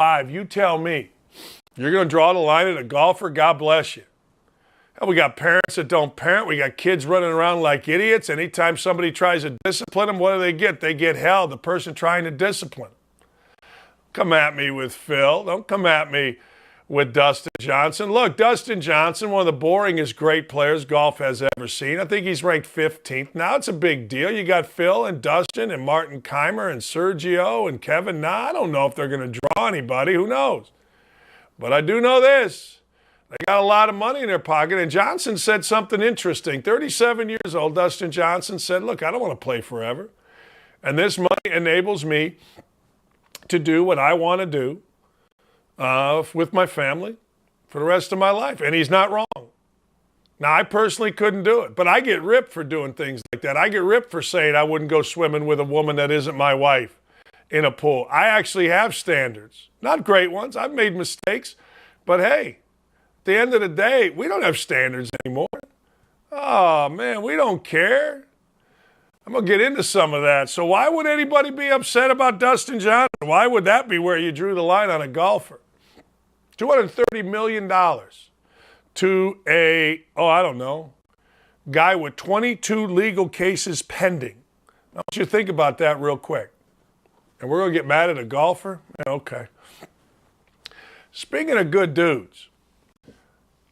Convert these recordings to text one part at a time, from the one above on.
5, you tell me. You're going to draw the line at a golfer, God bless you. Hell, we got parents that don't parent. We got kids running around like idiots. Anytime somebody tries to discipline them, what do they get? They get hell, the person trying to discipline them. Come at me with Phil. Don't come at me with Dustin Johnson. Look, Dustin Johnson, one of the boringest great players golf has ever seen. I think he's ranked 15th. Now it's a big deal. You got Phil and Dustin and Martin Keimer and Sergio and Kevin. Now, I don't know if they're going to draw anybody. Who knows? But I do know this. They got a lot of money in their pocket. And Johnson said something interesting. 37 years old, Dustin Johnson said, look, I don't want to play forever. And this money enables me to do what I want to do with my family for the rest of my life. And he's not wrong. Now, I personally couldn't do it, but I get ripped for doing things like that. I get ripped for saying I wouldn't go swimming with a woman that isn't my wife in a pool. I actually have standards. Not great ones. I've made mistakes. But hey, at the end of the day, we don't have standards anymore. Oh, man, we don't care. I'm going to get into some of that. So why would anybody be upset about Dustin Johnson? Why would that be where you drew the line on a golfer? $230 million to a, I don't know, guy with 22 legal cases pending. I want you to think about that real quick. And we're going to get mad at a golfer? Yeah, okay. Speaking of good dudes,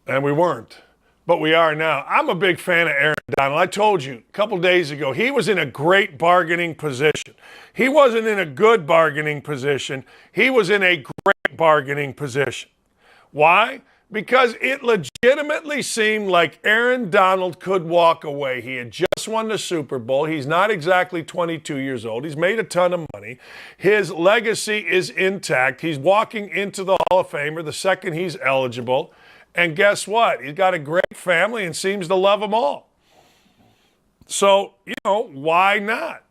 and we weren't, but we are now. I'm a big fan of Aaron Donald. I told you a couple days ago, he was in a great bargaining position. He wasn't in a good bargaining position. He was in a great bargaining position. Why? Because it legitimately seemed like Aaron Donald could walk away. He had just won the Super Bowl. He's not exactly 22 years old. He's made a ton of money. His legacy is intact. He's walking into the Hall of Fame the second he's eligible. And guess what? He's got a great family and seems to love them all. So, why not?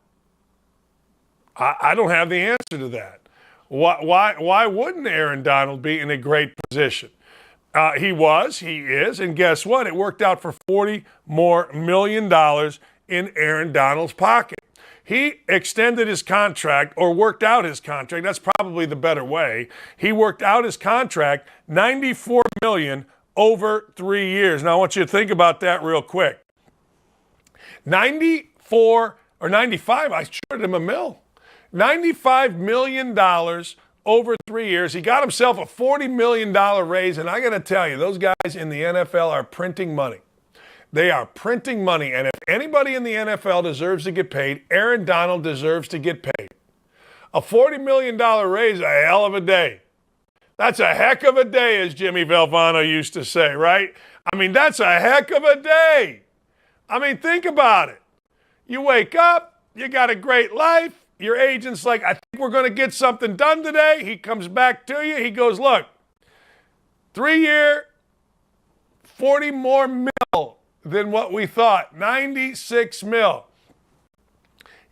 I don't have the answer to that. Why wouldn't Aaron Donald be in a great position? He is, and guess what? It worked out for $40 million more in Aaron Donald's pocket. He extended his contract, or worked out his contract. That's probably the better way. He worked out his contract, $94 million over 3 years. Now I want you to think about that real quick. 94 or 95, I shorted him a mil. $95 million over 3 years. He got himself a $40 million raise, and I got to tell you, those guys in the NFL are printing money. They are printing money, and if anybody in the NFL deserves to get paid, Aaron Donald deserves to get paid. A $40 million raise, a hell of a day. That's a heck of a day, as Jimmy Valvano used to say, right? I mean, that's a heck of a day. I mean, think about it. You wake up, you got a great life. Your agent's like, I think we're going to get something done today. He comes back to you. He goes, look, 3-year, 40 more mil than what we thought, 96 mil.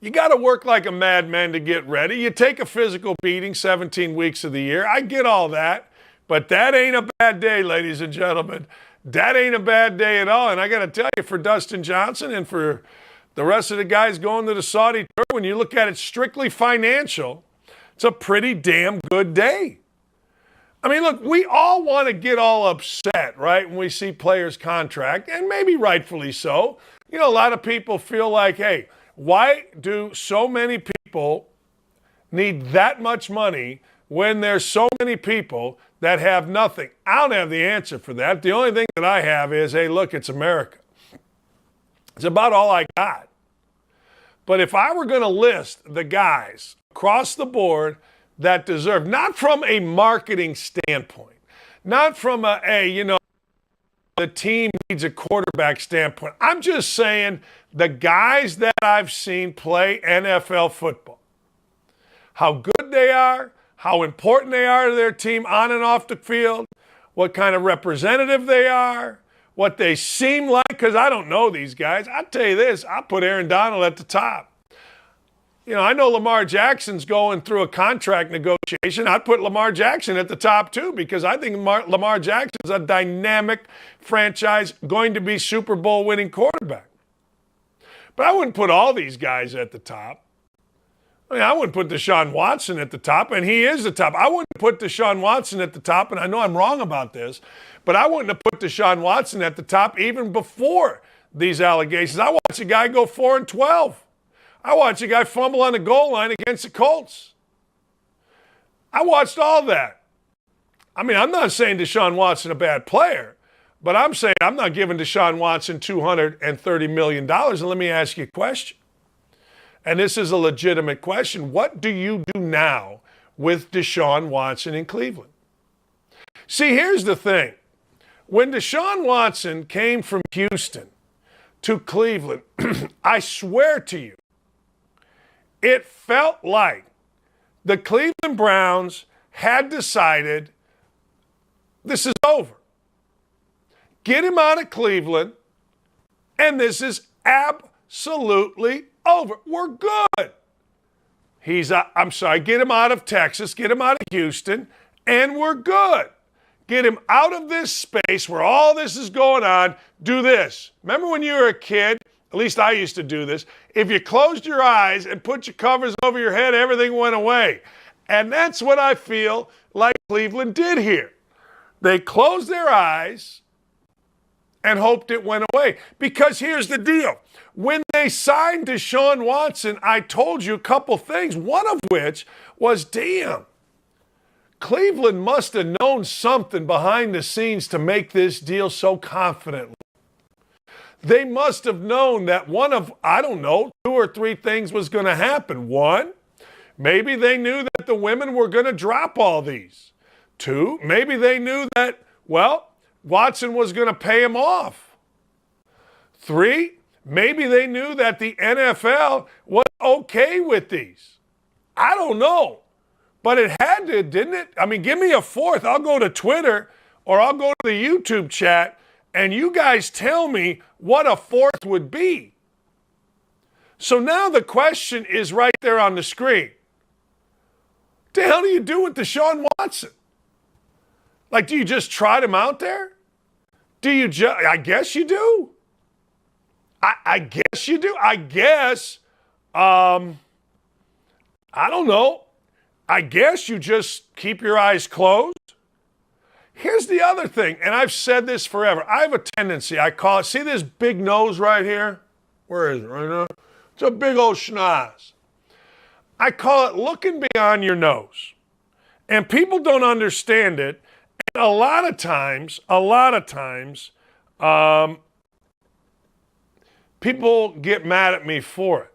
You got to work like a madman to get ready. You take a physical beating 17 weeks of the year. I get all that, but that ain't a bad day, ladies and gentlemen. That ain't a bad day at all. And I got to tell you, for Dustin Johnson and for the rest of the guys going to the Saudi tour, when you look at it strictly financial, it's a pretty damn good day. I mean, look, we all want to get all upset, right, when we see players' contract, and maybe rightfully so. A lot of people feel like, hey, why do so many people need that much money when there's so many people that have nothing? I don't have the answer for that. The only thing that I have is, hey, look, it's America. It's about all I got. But if I were going to list the guys across the board that deserve, not from a marketing standpoint, not from the team needs a quarterback standpoint. I'm just saying the guys that I've seen play NFL football, how good they are, how important they are to their team on and off the field, what kind of representative they are, what they seem like, because I don't know these guys. I'll tell you this, I'll put Aaron Donald at the top. I know Lamar Jackson's going through a contract negotiation. I'd put Lamar Jackson at the top too, because I think Lamar Jackson's a dynamic franchise, going to be Super Bowl winning quarterback. But I wouldn't put all these guys at the top. I mean, I wouldn't put Deshaun Watson at the top, and he is the top. I wouldn't put Deshaun Watson at the top, and I know I'm wrong about this, but I wouldn't have put Deshaun Watson at the top even before these allegations. I watched a guy go 4-12. I watched a guy fumble on the goal line against the Colts. I watched all that. I mean, I'm not saying Deshaun Watson a bad player, but I'm saying I'm not giving Deshaun Watson $230 million. And let me ask you a question. And this is a legitimate question. What do you do now with Deshaun Watson in Cleveland? See, here's the thing. When Deshaun Watson came from Houston to Cleveland, I swear to you, it felt like the Cleveland Browns had decided this is over. Get him out of Cleveland, and this is absolutely over. We're good. Get him out of Texas, get him out of Houston, and we're good. Get him out of this space where all this is going on. Do this. Remember when you were a kid? At least I used to do this. If you closed your eyes and put your covers over your head, everything went away. And that's what I feel like Cleveland did here. They closed their eyes and hoped it went away. Because here's the deal. When they signed Deshaun Watson, I told you a couple things, one of which was, damn, Cleveland must have known something behind the scenes to make this deal so confidently. They must have known that one of, 2 or 3 things was going to happen. 1, maybe they knew that the women were going to drop all these. 2, maybe they knew that, Watson was going to pay him off. 3, maybe they knew that the NFL was okay with these. I don't know. But it had to, didn't it? I mean, give me a 4th. I'll go to Twitter or I'll go to the YouTube chat and you guys tell me what a 4th would be. So now the question is right there on the screen. What the hell do you do with Deshaun Watson? Like, do you just trot him out there? I guess you do. I guess you do. I don't know. I guess you just keep your eyes closed. Here's the other thing, and I've said this forever. I have a tendency, I call it, see this big nose right here? Where is it right now? It's a big old schnoz. I call it looking beyond your nose. And people don't understand it. And a lot of times, people get mad at me for it.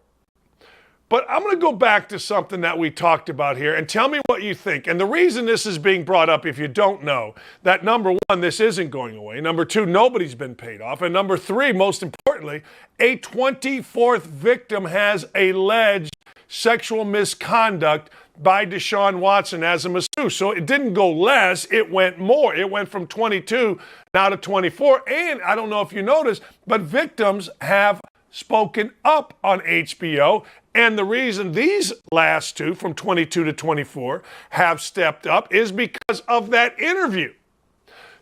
But I'm going to go back to something that we talked about here and tell me what you think. And the reason this is being brought up, if you don't know, that number 1, this isn't going away. Number 2, nobody's been paid off. And number 3, most importantly, a 24th victim has alleged sexual misconduct by Deshaun Watson as a masseuse. So it didn't go less, it went more. It went from 22 now to 24. And I don't know if you noticed, but victims have spoken up on HBO. And the reason these last 2, from 22 to 24, have stepped up is because of that interview.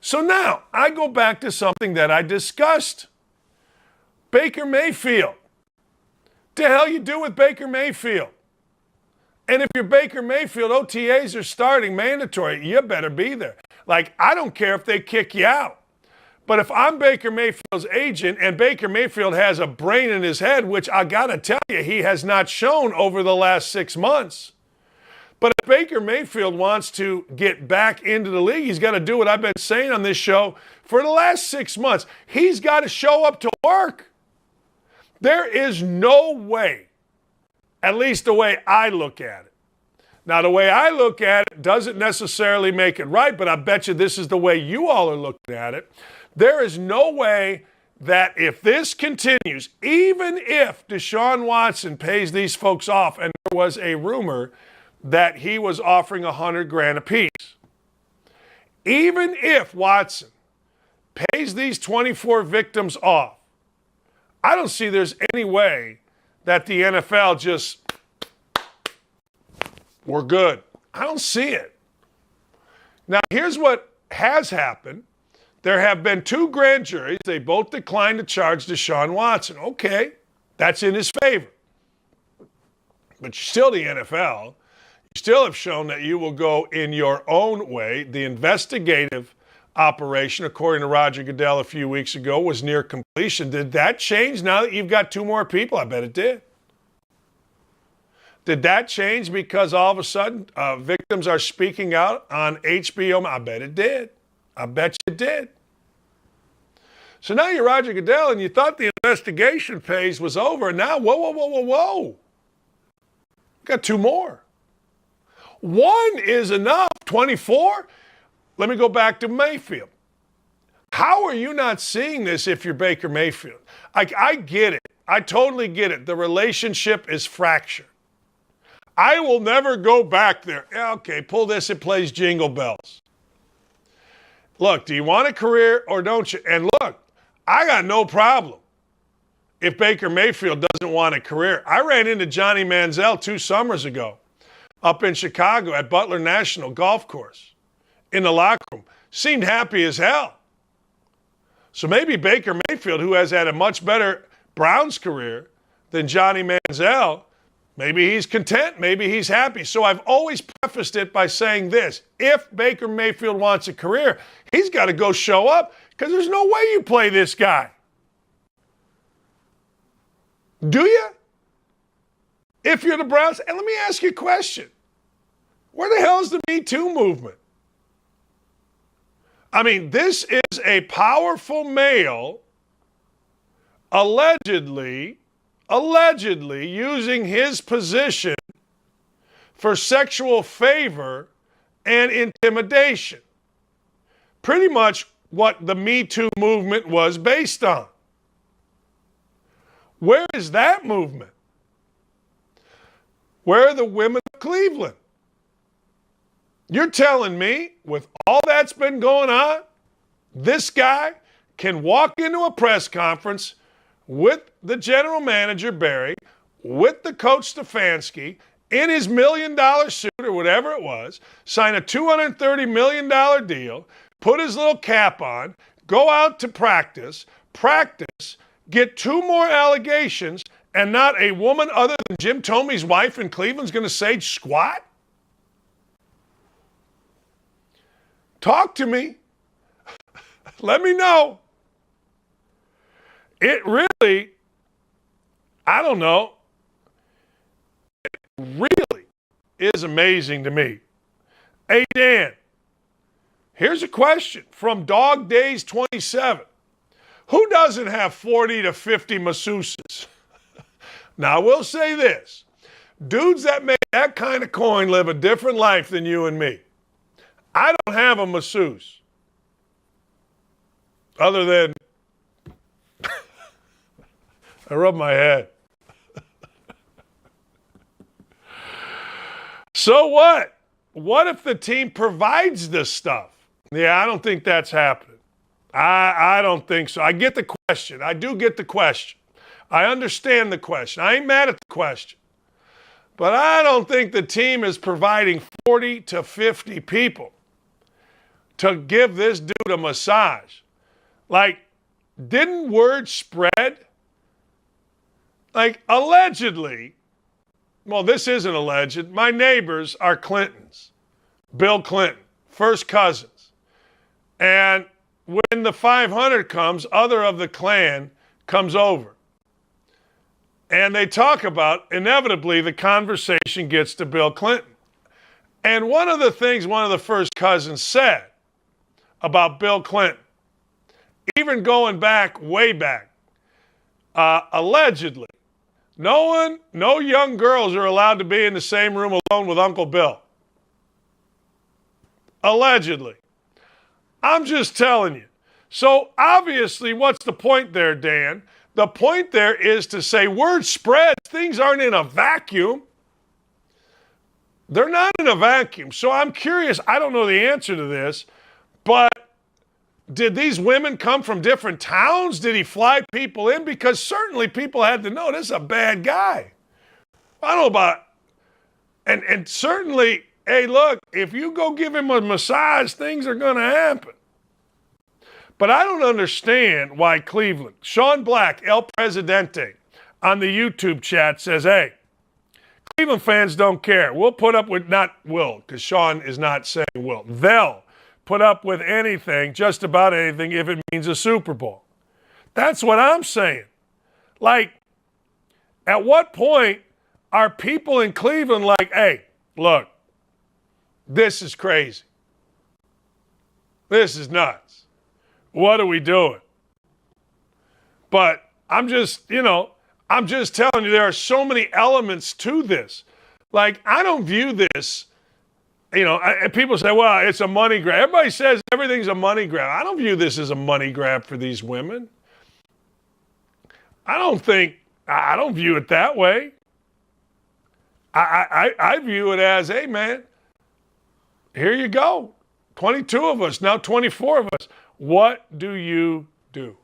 So now I go back to something that I discussed. Baker Mayfield. What the hell you do with Baker Mayfield? And if you're Baker Mayfield, OTAs are starting mandatory. You better be there. Like, I don't care if they kick you out. But if I'm Baker Mayfield's agent and Baker Mayfield has a brain in his head, which I got to tell you, he has not shown over the last 6 months. But if Baker Mayfield wants to get back into the league, he's got to do what I've been saying on this show for the last 6 months. He's got to show up to work. There is no way, at least the way I look at it. Now, the way I look at it doesn't necessarily make it right, but I bet you this is the way you all are looking at it. There is no way that if this continues, even if Deshaun Watson pays these folks off, and there was a rumor that he was offering $100,000 apiece, even if Watson pays these 24 victims off, I don't see there's any way that the NFL just, we're good. I don't see it. Now, here's what has happened. There have been 2 grand juries. They both declined to charge Deshaun Watson. Okay, that's in his favor. but you're still the NFL. You still have shown that you will go in your own way. The investigative operation, according to Roger Goodell a few weeks ago, was near completion. Did that change now that you've got two more people? I bet it did. Did that change because all of a sudden victims are speaking out on HBO? I bet it did. I bet you it did. So now you're Roger Goodell and you thought the investigation phase was over. And now, whoa. Got two more. One is enough. 24? Let me go back to Mayfield. How are you not seeing this if you're Baker Mayfield? I get it. I totally get it. The relationship is fractured. I will never go back there. Okay, pull this. It plays Jingle Bells. Look, do you want a career or don't you? And look, I got no problem if Baker Mayfield doesn't want a career. I ran into Johnny Manziel 2 summers ago up in Chicago at Butler National Golf Course in the locker room. Seemed happy as hell. So maybe Baker Mayfield, who has had a much better Browns career than Johnny Manziel, maybe he's content, maybe he's happy. So I've always prefaced it by saying this. If Baker Mayfield wants a career, he's got to go show up because there's no way you play this guy. Do you? If you're the Browns, and let me ask you a question. Where the hell is the Me Too movement? I mean, this is a powerful male allegedly using his position for sexual favor and intimidation. Pretty much what the Me Too movement was based on. Where is that movement? Where are the women of Cleveland? You're telling me, with all that's been going on, this guy can walk into a press conference with the general manager, Barry, with the coach, Stefanski, in his $1 million suit or whatever it was, sign a $230 million deal, put his little cap on, go out to practice, get 2 more allegations, and not a woman other than Jim Tomey's wife in Cleveland's going to say squat? Talk to me. Let me know. It really, I don't know, it really is amazing to me. Hey, Dan, here's a question from Dog Days 27. Who doesn't have 40 to 50 masseuses? Now, I will say this. Dudes that make that kind of coin live a different life than you and me. I don't have a masseuse. Other than I rub my head. So what? What if the team provides this stuff? Yeah, I don't think that's happening. I don't think so. I get the question. I do get the question. I understand the question. I ain't mad at the question. But I don't think the team is providing 40 to 50 people to give this dude a massage. Like, didn't word spread? Like, allegedly, well, this isn't alleged. My neighbors are Clintons. Bill Clinton, first cousins. And when the 500 comes, other of the clan comes over. And they talk about, inevitably, the conversation gets to Bill Clinton. And one of the things one of the first cousins said about Bill Clinton, even going back, way back, allegedly, no young girls are allowed to be in the same room alone with Uncle Bill. Allegedly. I'm just telling you. So obviously, what's the point there, Dan? The point there is to say word spreads. Things aren't in a vacuum. They're not in a vacuum. So I'm curious. I don't know the answer to this, but did these women come from different towns? Did he fly people in? Because certainly people had to know this is a bad guy. I don't know about, and certainly, hey, look, if you go give him a massage, things are going to happen. But I don't understand why Cleveland, Sean Black, El Presidente, on the YouTube chat says, hey, Cleveland fans don't care. We'll put up with, not will, because Sean is not saying will. They'll put up with anything, just about anything, if it means a Super Bowl. That's what I'm saying. Like, at what point are people in Cleveland like, hey, look, this is crazy. This is nuts. What are we doing? But I'm just telling you, there are so many elements to this. Like, I don't view this, people say, well, it's a money grab. Everybody says everything's a money grab. I don't view this as a money grab for these women. I don't view it that way. I view it as, hey, man, here you go. 22 of us, now 24 of us. What do you do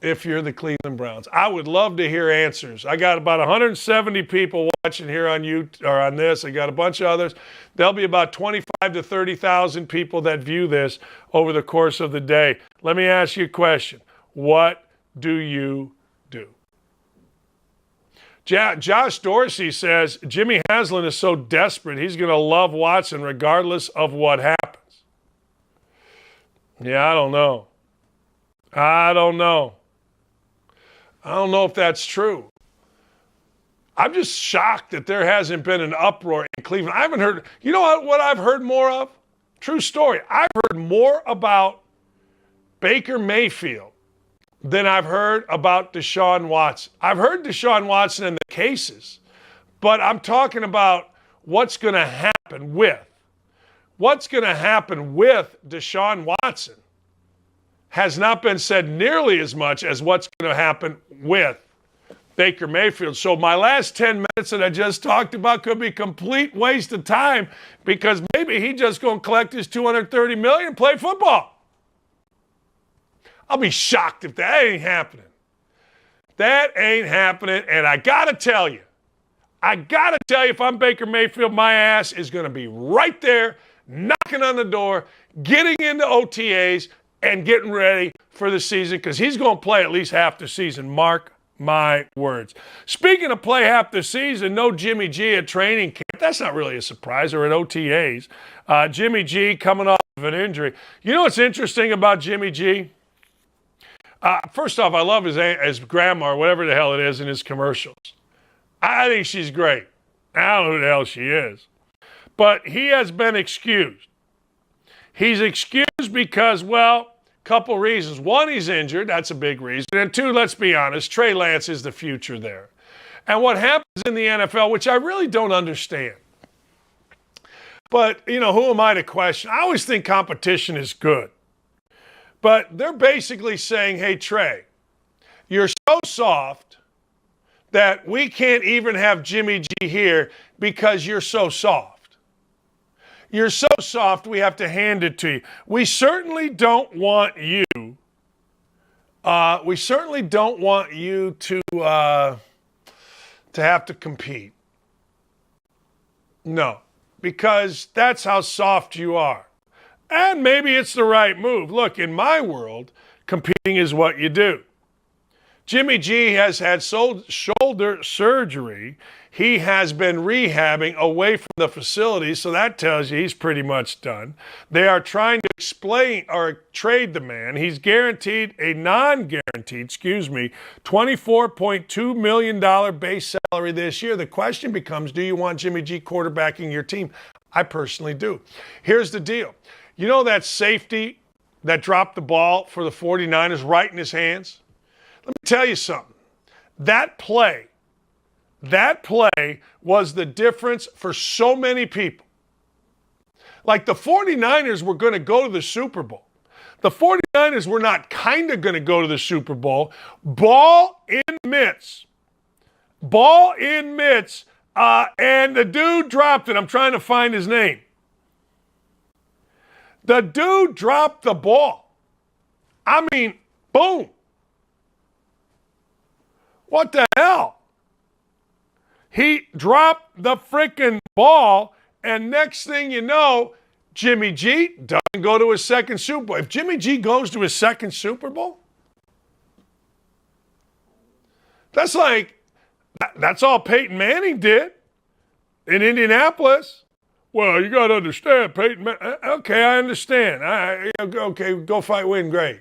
if you're the Cleveland Browns? I would love to hear answers. I got about 170 people watching here on on this. I got a bunch of others. There'll be about 25 to 30,000 people that view this over the course of the day. Let me ask you a question. What do you do? Josh Dorsey says Jimmy Haslam is so desperate he's going to love Watson regardless of what happens. Yeah, I don't know. I don't know if that's true. I'm just shocked that there hasn't been an uproar in Cleveland. I haven't heard, you know what I've heard more of? True story. I've heard more about Baker Mayfield than I've heard about Deshaun Watson. I've heard Deshaun Watson in the cases, but I'm talking about what's going to happen with. What's going to happen with Deshaun Watson has not been said nearly as much as what's going to happen with Baker Mayfield. So my last 10 minutes that I just talked about could be a complete waste of time because maybe he just going to collect his $230 million and play football. I'll be shocked if that ain't happening. That ain't happening, and I got to tell you, if I'm Baker Mayfield, my ass is going to be right there, knocking on the door, getting into OTAs, and getting ready for the season because he's going to play at least half the season. Mark my words. Speaking of play half the season, no Jimmy G at training camp. That's not really a surprise, or at OTAs. Jimmy G coming off of an injury. You know what's interesting about Jimmy G? First off, I love his grandma, or whatever the hell it is, in his commercials. I think she's great. I don't know who the hell she is. But he has been excused. He's excused because, well, couple reasons. One, he's injured. That's a big reason. And two, let's be honest, Trey Lance is the future there. And what happens in the NFL, which I really don't understand. But, who am I to question? I always think competition is good. But they're basically saying, hey, Trey, you're so soft that we can't even have Jimmy G here because you're so soft. You're so soft, we have to hand it to you. We certainly don't want you. To have to compete. No, because that's how soft you are. And maybe it's the right move. Look, in my world, competing is what you do. Jimmy G has had shoulder surgery. He has been rehabbing away from the facility, so that tells you he's pretty much done. They are trying to trade the man. He's guaranteed a non-guaranteed, $24.2 million base salary this year. The question becomes, do you want Jimmy G quarterbacking your team? I personally do. Here's the deal. You know that safety that dropped the ball for the 49ers right in his hands? Let me tell you something. That play was the difference for so many people. Like, the 49ers were going to go to the Super Bowl. The 49ers were not kind of going to go to the Super Bowl. Ball in mitts, and the dude dropped it. I'm trying to find his name. The dude dropped the ball. I mean, boom. What the hell? He dropped the freaking ball, and next thing you know, Jimmy G doesn't go to his second Super Bowl. If Jimmy G goes to his second Super Bowl, that's all Peyton Manning did. In Indianapolis, well, you got to understand, Peyton. Okay, I understand. Okay, go fight, win, great.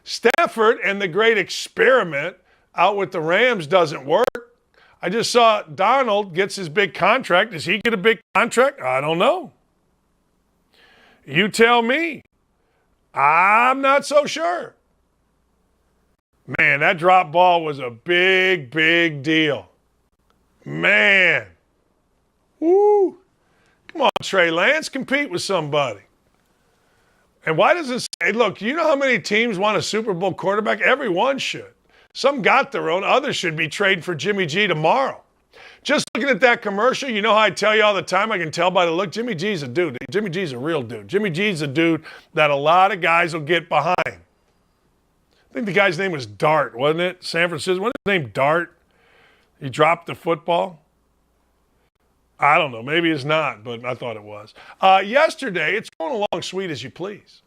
Stafford and the great experiment out with the Rams doesn't work. I just saw Donald gets his big contract. Does he get a big contract? I don't know. You tell me. I'm not so sure. Man, that drop ball was a big, big deal. Man. Woo. Come on, Trey Lance, compete with somebody. And why does it say, look, you know how many teams want a Super Bowl quarterback? Everyone should. Some got their own. Others should be trading for Jimmy G tomorrow. Just looking at that commercial, you know how I tell you all the time, I can tell by the look, Jimmy G's a dude. Jimmy G's a real dude. Jimmy G's a dude that a lot of guys will get behind. I think the guy's name was Dart, wasn't it? San Francisco. Wasn't his name Dart? He dropped the football. I don't know. Maybe it's not, but I thought it was. Yesterday, it's going along sweet as you please.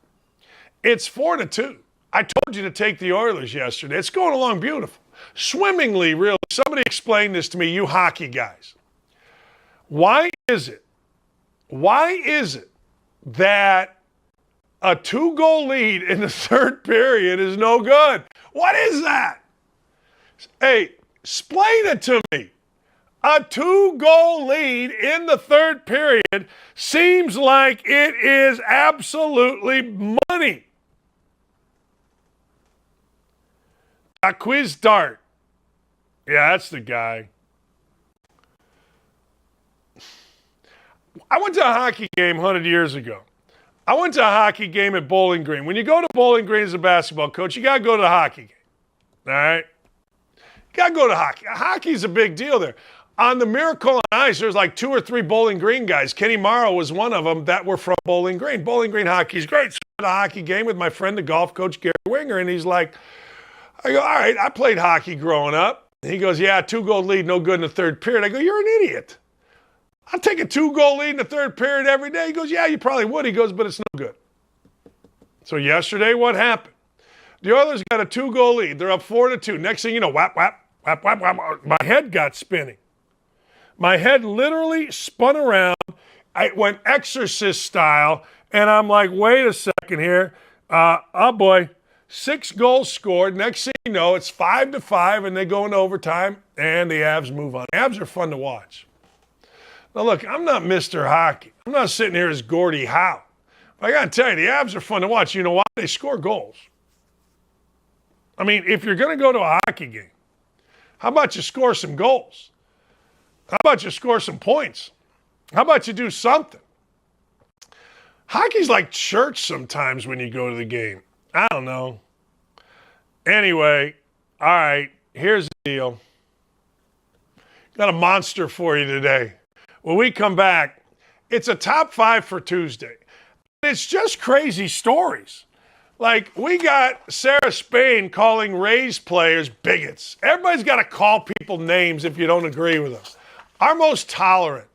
It's 4-2. I told you to take the Oilers yesterday. It's going along beautiful. Swimmingly, really. Somebody explain this to me, you hockey guys. Why is it that a 2-goal lead in the third period is no good? What is that? Hey, explain it to me. A 2-goal lead in the third period seems like it is absolutely money. Quiz Dart. Yeah, that's the guy. I went to a hockey game 100 years ago. I went to a hockey game at Bowling Green. When you go to Bowling Green as a basketball coach, you got to go to the hockey game. All right? You got to go to hockey. Hockey's a big deal there. On the Miracle on Ice, there's like 2 or 3 Bowling Green guys. Kenny Morrow was one of them that were from Bowling Green. Bowling Green hockey is great. So I went to a hockey game with my friend, the golf coach, Gary Winger, and he's like, I go, all right, I played hockey growing up. And he goes, yeah, 2-goal lead, no good in the third period. I go, you're an idiot. I'll take a 2-goal lead in the third period every day. He goes, yeah, you probably would. He goes, but it's no good. So yesterday, what happened? The Oilers got a 2-goal lead. They're up 4-2. Next thing you know, whap, whap, whap, whap, whap. My head got spinning. My head literally spun around. I went exorcist style, and I'm like, wait a second here. Oh, boy. 6 goals scored. Next thing you know, it's 5-5, and they go into overtime, and the Avs move on. Avs are fun to watch. Now, look, I'm not Mr. Hockey. I'm not sitting here as Gordie Howe. But I got to tell you, the Avs are fun to watch. You know why? They score goals. I mean, if you're going to go to a hockey game, how about you score some goals? How about you score some points? How about you do something? Hockey's like church sometimes when you go to the game. I don't know. Anyway, all right, here's the deal. Got a monster for you today. When we come back, it's a top 5 for Tuesday. It's just crazy stories. Like, we got Sarah Spain calling Rays players bigots. Everybody's got to call people names if you don't agree with them. Our most tolerant.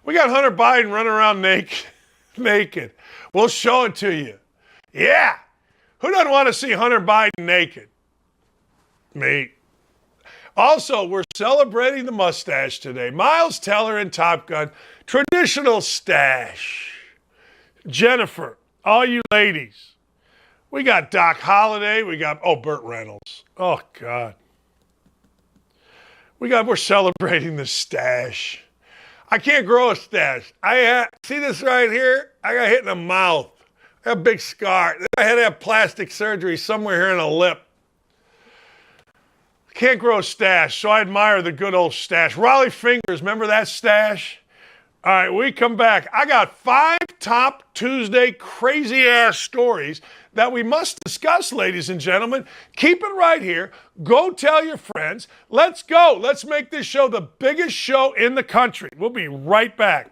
We got Hunter Biden running around naked. We'll show it to you. Yeah. Who doesn't want to see Hunter Biden naked? Me. Also, we're celebrating the mustache today. Miles Teller in Top Gun. Traditional stash. Jennifer, all you ladies. We got Doc Holliday. We got, Burt Reynolds. Oh, God. We're celebrating the stash. I can't grow a stash. See this right here? I got hit in the mouth. I have a big scar. I had to have plastic surgery somewhere here in the lip. Can't grow a stash, so I admire the good old stash. Raleigh Fingers, remember that stash? All right, we come back. I got 5 top Tuesday crazy-ass stories that we must discuss, ladies and gentlemen. Keep it right here. Go tell your friends. Let's go. Let's make this show the biggest show in the country. We'll be right back.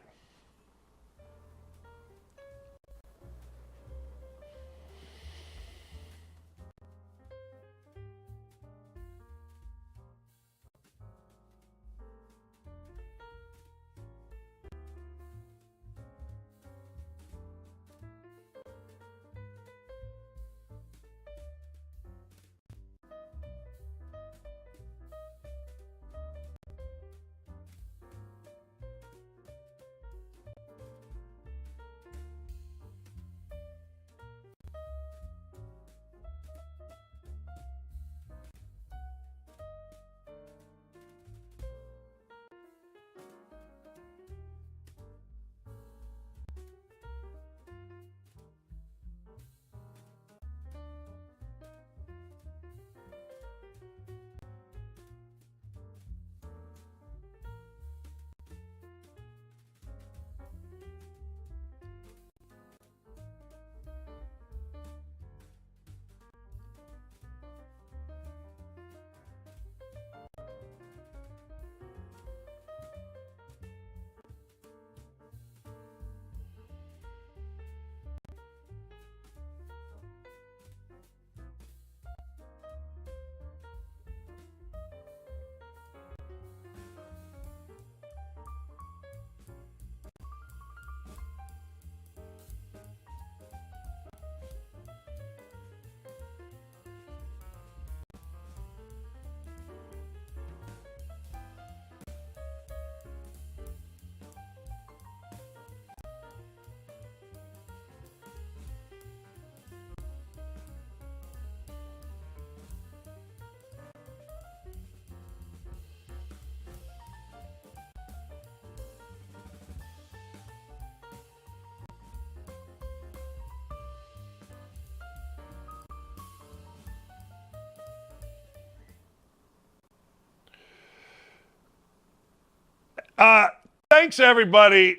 Thanks, everybody,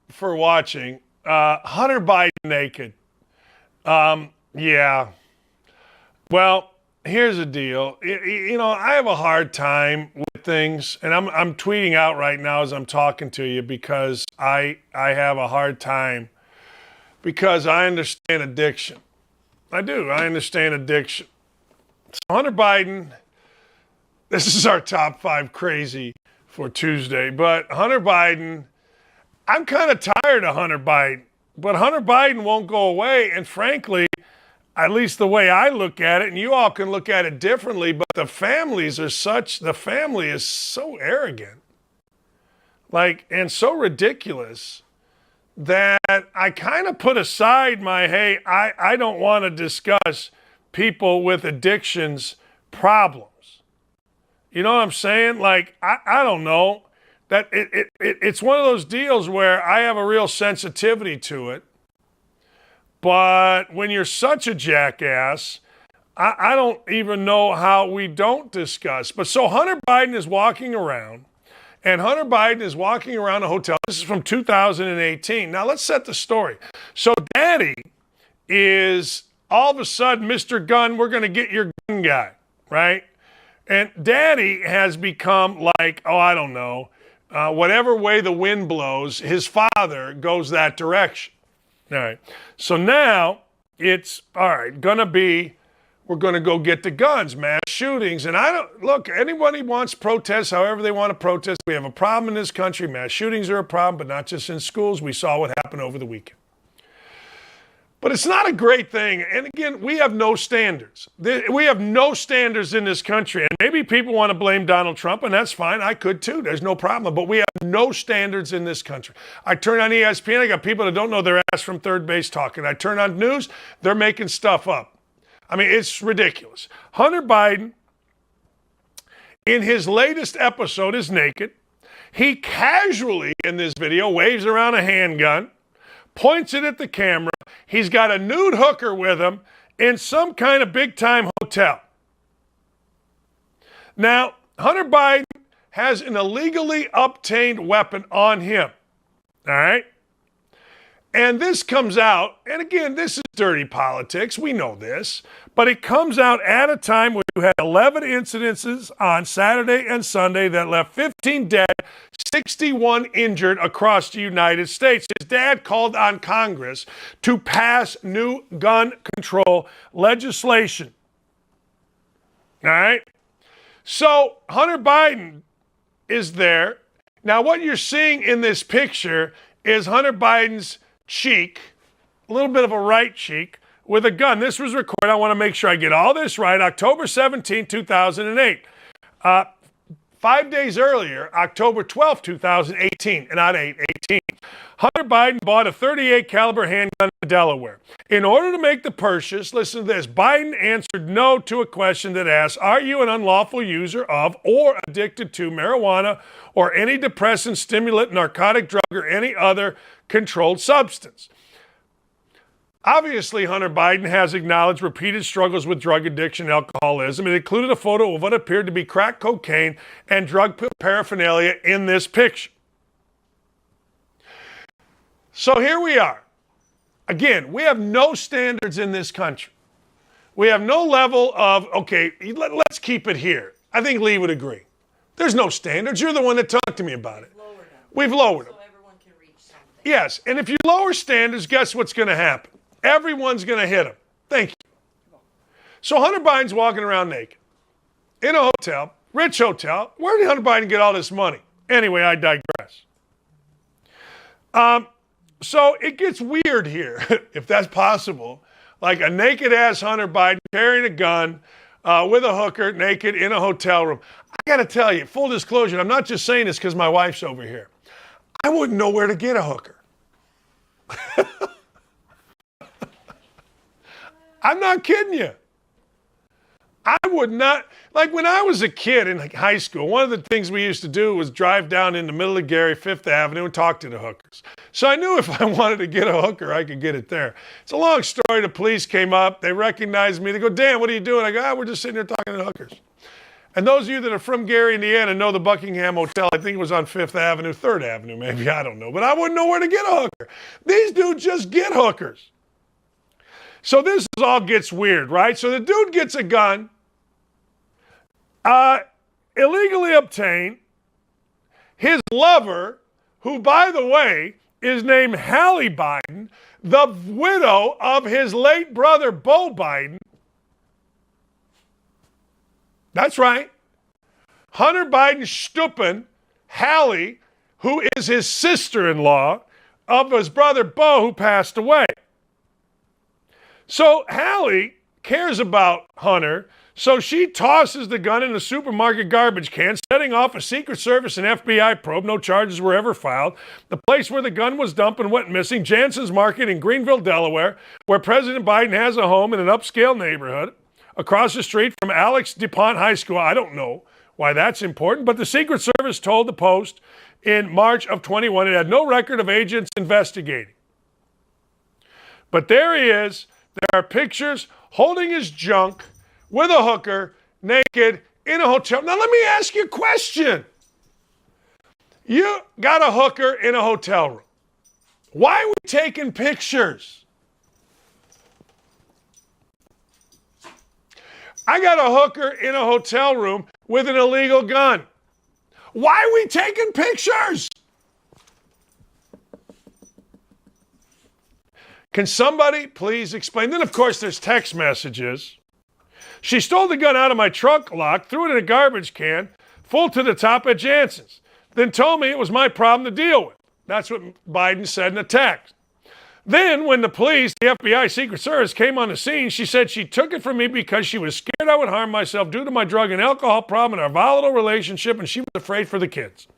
for watching. Hunter Biden naked. Yeah. Well, here's the deal. I have a hard time with things, and I'm tweeting out right now as I'm talking to you because I have a hard time because I understand addiction. I do. I understand addiction. So Hunter Biden, this is our top 5 crazy for Tuesday, but Hunter Biden, I'm kind of tired of Hunter Biden, but Hunter Biden won't go away, and frankly, at least the way I look at it, and you all can look at it differently, but the family is so arrogant, and so ridiculous that I kind of put aside hey, I don't want to discuss people with addictions problems. You know what I'm saying? I don't know. That it's one of those deals where I have a real sensitivity to it. But when you're such a jackass, I don't even know how we don't discuss. But so Hunter Biden is walking around, and Hunter Biden is walking around a hotel. This is from 2018. Now let's set the story. So Daddy is all of a sudden, Mr. Gun, we're going to get your gun guy, right? And Daddy has become I don't know, whatever way the wind blows, his father goes that direction. All right. So now it's, all right, we're going to go get the guns, mass shootings. And anybody wants protests however they want to protest. We have a problem in this country. Mass shootings are a problem, but not just in schools. We saw what happened over the weekend. But it's not a great thing. And again, we have no standards. We have no standards in this country. And maybe people want to blame Donald Trump, and that's fine. I could too. There's no problem. But we have no standards in this country. I turn on ESPN. I got people that don't know their ass from third base talking. I turn on news. They're making stuff up. I mean, it's ridiculous. Hunter Biden, in his latest episode, is naked. He casually, in this video, waves around a handgun, points it at the camera. He's got a nude hooker with him in some kind of big-time hotel. Now, Hunter Biden has an illegally obtained weapon on him, all right? And this comes out, and again, this is dirty politics. We know this. But it comes out at a time when you had 11 incidences on Saturday and Sunday that left 15 dead, 61 injured across the United States. His dad called on Congress to pass new gun control legislation. All right? So Hunter Biden is there. Now, what you're seeing in this picture is Hunter Biden's cheek, a little bit of a right cheek, with a gun. This was recorded. I want to make sure I get all this right. October 17, 2008. 5 days earlier, October 12, 2018, and not 18. Hunter Biden bought a .38 caliber handgun in Delaware. In order to make the purchase, listen to this, Biden answered no to a question that asked, are you an unlawful user of or addicted to marijuana or any depressant, stimulant, narcotic drug, or any other controlled substance? Obviously, Hunter Biden has acknowledged repeated struggles with drug addiction and alcoholism. It included a photo of what appeared to be crack cocaine and drug paraphernalia in this picture. So here we are. Again, we have no standards in this country. We have no level of, okay, let's keep it here. I think Lee would agree. There's no standards. You're the one that talked to me about it. We've lowered them. So everyone can reach something. Yes, and if you lower standards, guess what's going to happen? Everyone's going to hit him. Thank you. So Hunter Biden's walking around naked in a hotel, rich hotel. Where did Hunter Biden get all this money? Anyway, I digress. So it gets weird here, if that's possible. Like a naked-ass Hunter Biden carrying a gun with a hooker, naked, in a hotel room. I got to tell you, full disclosure, I'm not just saying this because my wife's over here. I wouldn't know where to get a hooker. I'm not kidding you. I would not, like when I was a kid in high school, one of the things we used to do was drive down in the middle of Gary, Fifth Avenue, and talk to the hookers. So I knew if I wanted to get a hooker, I could get it there. It's a long story. The police came up. They recognized me. They go, Dan, what are you doing? I go, we're just sitting here talking to hookers. And those of you that are from Gary, Indiana, know the Buckingham Hotel. I think it was on 5th Avenue, 3rd Avenue, maybe. I don't know. But I wouldn't know where to get a hooker. These dudes just get hookers. So this all gets weird, right? So the dude gets a gun, illegally obtained. His lover, who, by the way, is named Hallie Biden, the widow of his late brother, Beau Biden. That's right. Hunter Biden Stuppen, Hallie, who is his sister-in-law of his brother, Beau, who passed away. So Hallie cares about Hunter, so she tosses the gun in a supermarket garbage can, setting off a Secret Service and FBI probe. No charges were ever filed. The place where the gun was dumped and went missing, Jansen's Market in Greenville, Delaware, where President Biden has a home in an upscale neighborhood across the street from Alex DuPont High School. I don't know why that's important, but the Secret Service told the Post in March of 21 it had no record of agents investigating. But there he is. There are pictures holding his junk with a hooker, naked, in a hotel. Now, let me ask you a question. You got a hooker in a hotel room. Why are we taking pictures? I got a hooker in a hotel room with an illegal gun. Why are we taking pictures? Can somebody please explain? Then, of course, there's text messages. She stole the gun out of my trunk lock, threw it in a garbage can, full to the top at Jansen's, then told me it was my problem to deal with. That's what Biden said in a text. Then, when the police, the FBI, Secret Service came on the scene, she said she took it from me because she was scared I would harm myself due to my drug and alcohol problem and our volatile relationship, and she was afraid for the kids.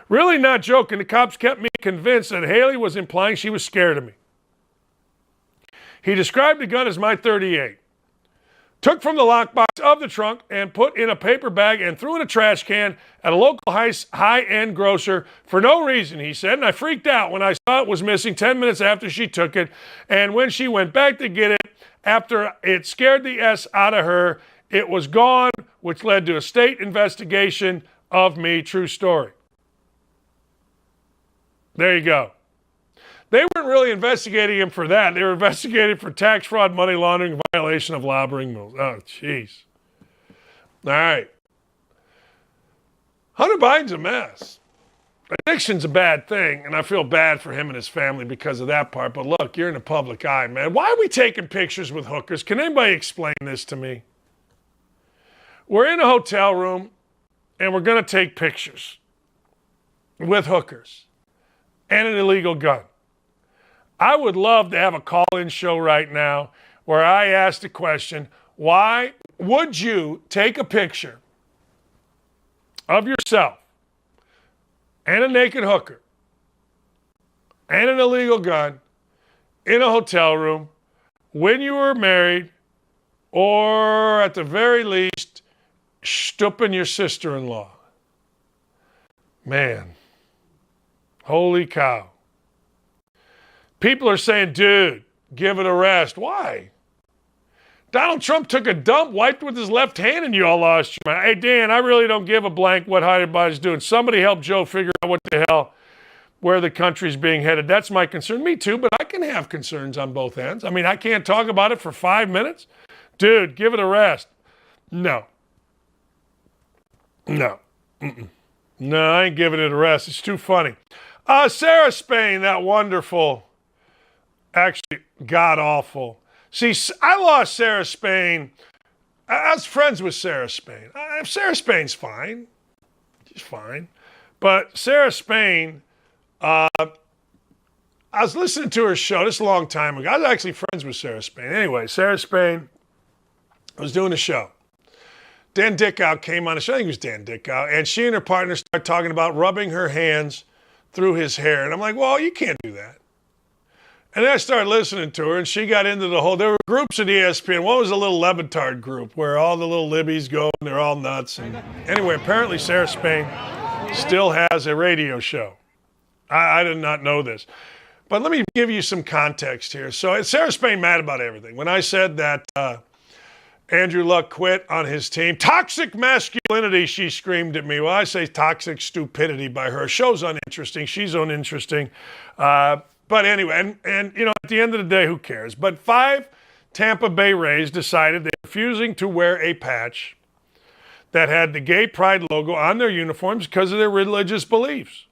Really not joking, the cops kept me convinced that Haley was implying she was scared of me. He described the gun as my .38. Took from the lockbox of the trunk and put in a paper bag and threw in a trash can at a local high-end grocer for no reason, he said. And I freaked out when I saw it was missing 10 minutes after she took it. And when she went back to get it, after it scared the S out of her, it was gone, which led to a state investigation of me. True story. There you go. They weren't really investigating him for that. They were investigating for tax fraud, money laundering, violation of lobbying rules. Oh, jeez. All right. Hunter Biden's a mess. Addiction's a bad thing, and I feel bad for him and his family because of that part. But look, you're in the public eye, man. Why are we taking pictures with hookers? Can anybody explain this to me? We're in a hotel room, and we're going to take pictures with hookers and an illegal gun. I would love to have a call-in show right now where I ask the question, why would you take a picture of yourself and a naked hooker and an illegal gun in a hotel room when you were married, or at the very least, stooping your sister-in-law? Man, holy cow. People are saying, dude, give it a rest. Why? Donald Trump took a dump, wiped with his left hand, and you all lost your mind. Hey, Dan, I really don't give a blank what Hunter Biden's doing. Somebody help Joe figure out what the hell, where the country's being headed. That's my concern. Me too, but I can have concerns on both ends. I mean, I can't talk about it for 5 minutes. Dude, give it a rest. No. No. Mm-mm. No, I ain't giving it a rest. It's too funny. Sarah Spain, that wonderful, actually god-awful. See, I lost Sarah Spain. I was friends with Sarah Spain. Sarah Spain's fine. She's fine. But Sarah Spain, I was listening to her show. This is a long time ago. I was actually friends with Sarah Spain. Anyway, Sarah Spain was doing a show. Dan Dickow came on the show. I think it was Dan Dickow. And she and her partner started talking about rubbing her hands through his hair. And I'm like, well, you can't do that. And then I started listening to her, and she got into the whole, there were groups at ESPN. One was a little Levitard group where all the little libbies go and they're all nuts. And anyway, apparently Sarah Spain still has a radio show. I did not know this. But let me give you some context here. So Sarah Spain mad about everything. When I said that Andrew Luck quit on his team. Toxic masculinity, she screamed at me. Well, I say toxic stupidity by her. Show's uninteresting. She's uninteresting. But anyway, and at the end of the day, who cares? But 5 Tampa Bay Rays decided they're refusing to wear a patch that had the gay pride logo on their uniforms because of their religious beliefs.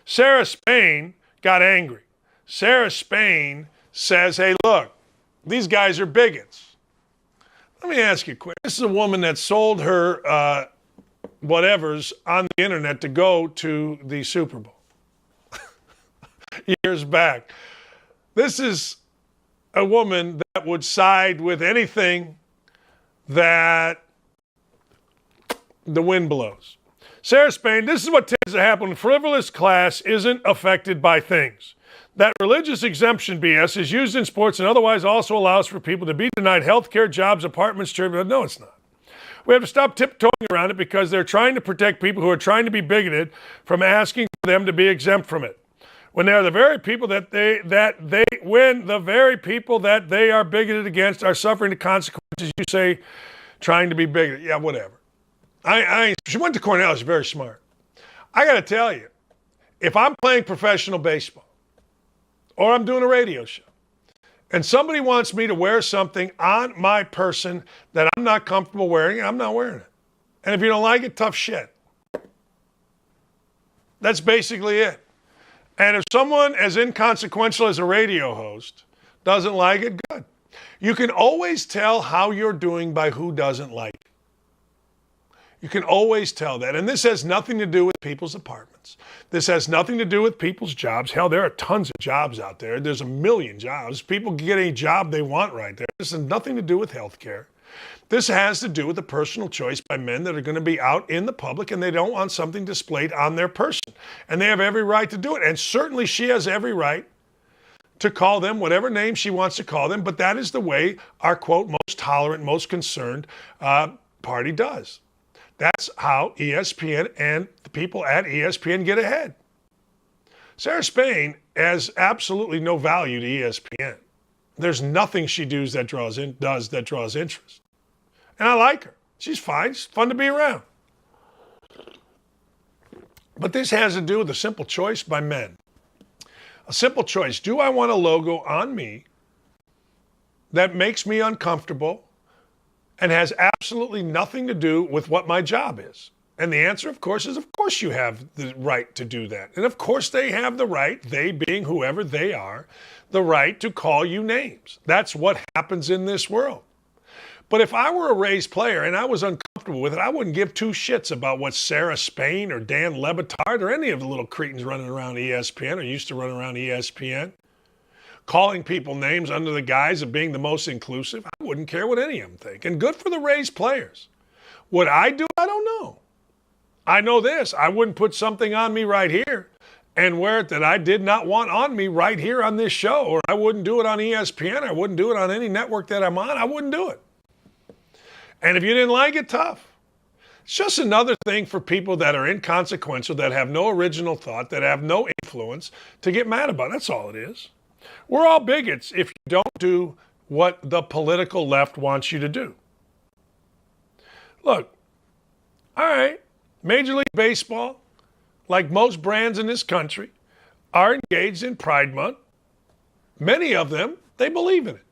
Sarah Spain got angry. Sarah Spain says, hey, look, these guys are bigots. Let me ask you quick. This is a woman that sold her whatevers on the internet to go to the Super Bowl years back. This is a woman that would side with anything that the wind blows. Sarah Spain, this is what tends to happen when frivolous class isn't affected by things. That religious exemption BS is used in sports and otherwise also allows for people to be denied health care, jobs, apartments, children. No, it's not. We have to stop tiptoeing around it because they're trying to protect people who are trying to be bigoted from asking for them to be exempt from it. When they're the very people that they are bigoted against are suffering the consequences, you say trying to be bigoted. Yeah, whatever. She went to Cornell. She's very smart. I got to tell you, if I'm playing professional baseball, or I'm doing a radio show, and somebody wants me to wear something on my person that I'm not comfortable wearing, I'm not wearing it. And if you don't like it, tough shit. That's basically it. And if someone as inconsequential as a radio host doesn't like it, good. You can always tell how you're doing by who doesn't like it. You can always tell that. And this has nothing to do with people's apartments. This has nothing to do with people's jobs. Hell, there are tons of jobs out there. There's a million jobs. People can get any job they want right there. This has nothing to do with health care. This has to do with a personal choice by men that are going to be out in the public and they don't want something displayed on their person. And they have every right to do it. And certainly she has every right to call them whatever name she wants to call them. But that is the way our, quote, most tolerant, most concerned party does. That's how ESPN and the people at ESPN get ahead. Sarah Spain has absolutely no value to ESPN. There's nothing she does that draws interest. And I like her. She's fine. She's fun to be around. But this has to do with a simple choice by men. A simple choice. Do I want a logo on me that makes me uncomfortable and has absolutely nothing to do with what my job is? And the answer, of course, is of course you have the right to do that. And of course they have the right, they being whoever they are, the right to call you names. That's what happens in this world. But if I were a Rays player and I was uncomfortable with it, I wouldn't give two shits about what Sarah Spain or Dan Lebitard or any of the little cretins running around ESPN or used to run around ESPN calling people names under the guise of being the most inclusive. I wouldn't care what any of them think. And good for the Rays players. Would I do? I don't know. I know this. I wouldn't put something on me right here and wear it that I did not want on me right here on this show. Or I wouldn't do it on ESPN. I wouldn't do it on any network that I'm on. I wouldn't do it. And if you didn't like it, tough. It's just another thing for people that are inconsequential, that have no original thought, that have no influence to get mad about. That's all it is. We're all bigots if you don't do what the political left wants you to do. Look, all right, Major League Baseball, like most brands in this country, are engaged in Pride Month. Many of them, they believe in it.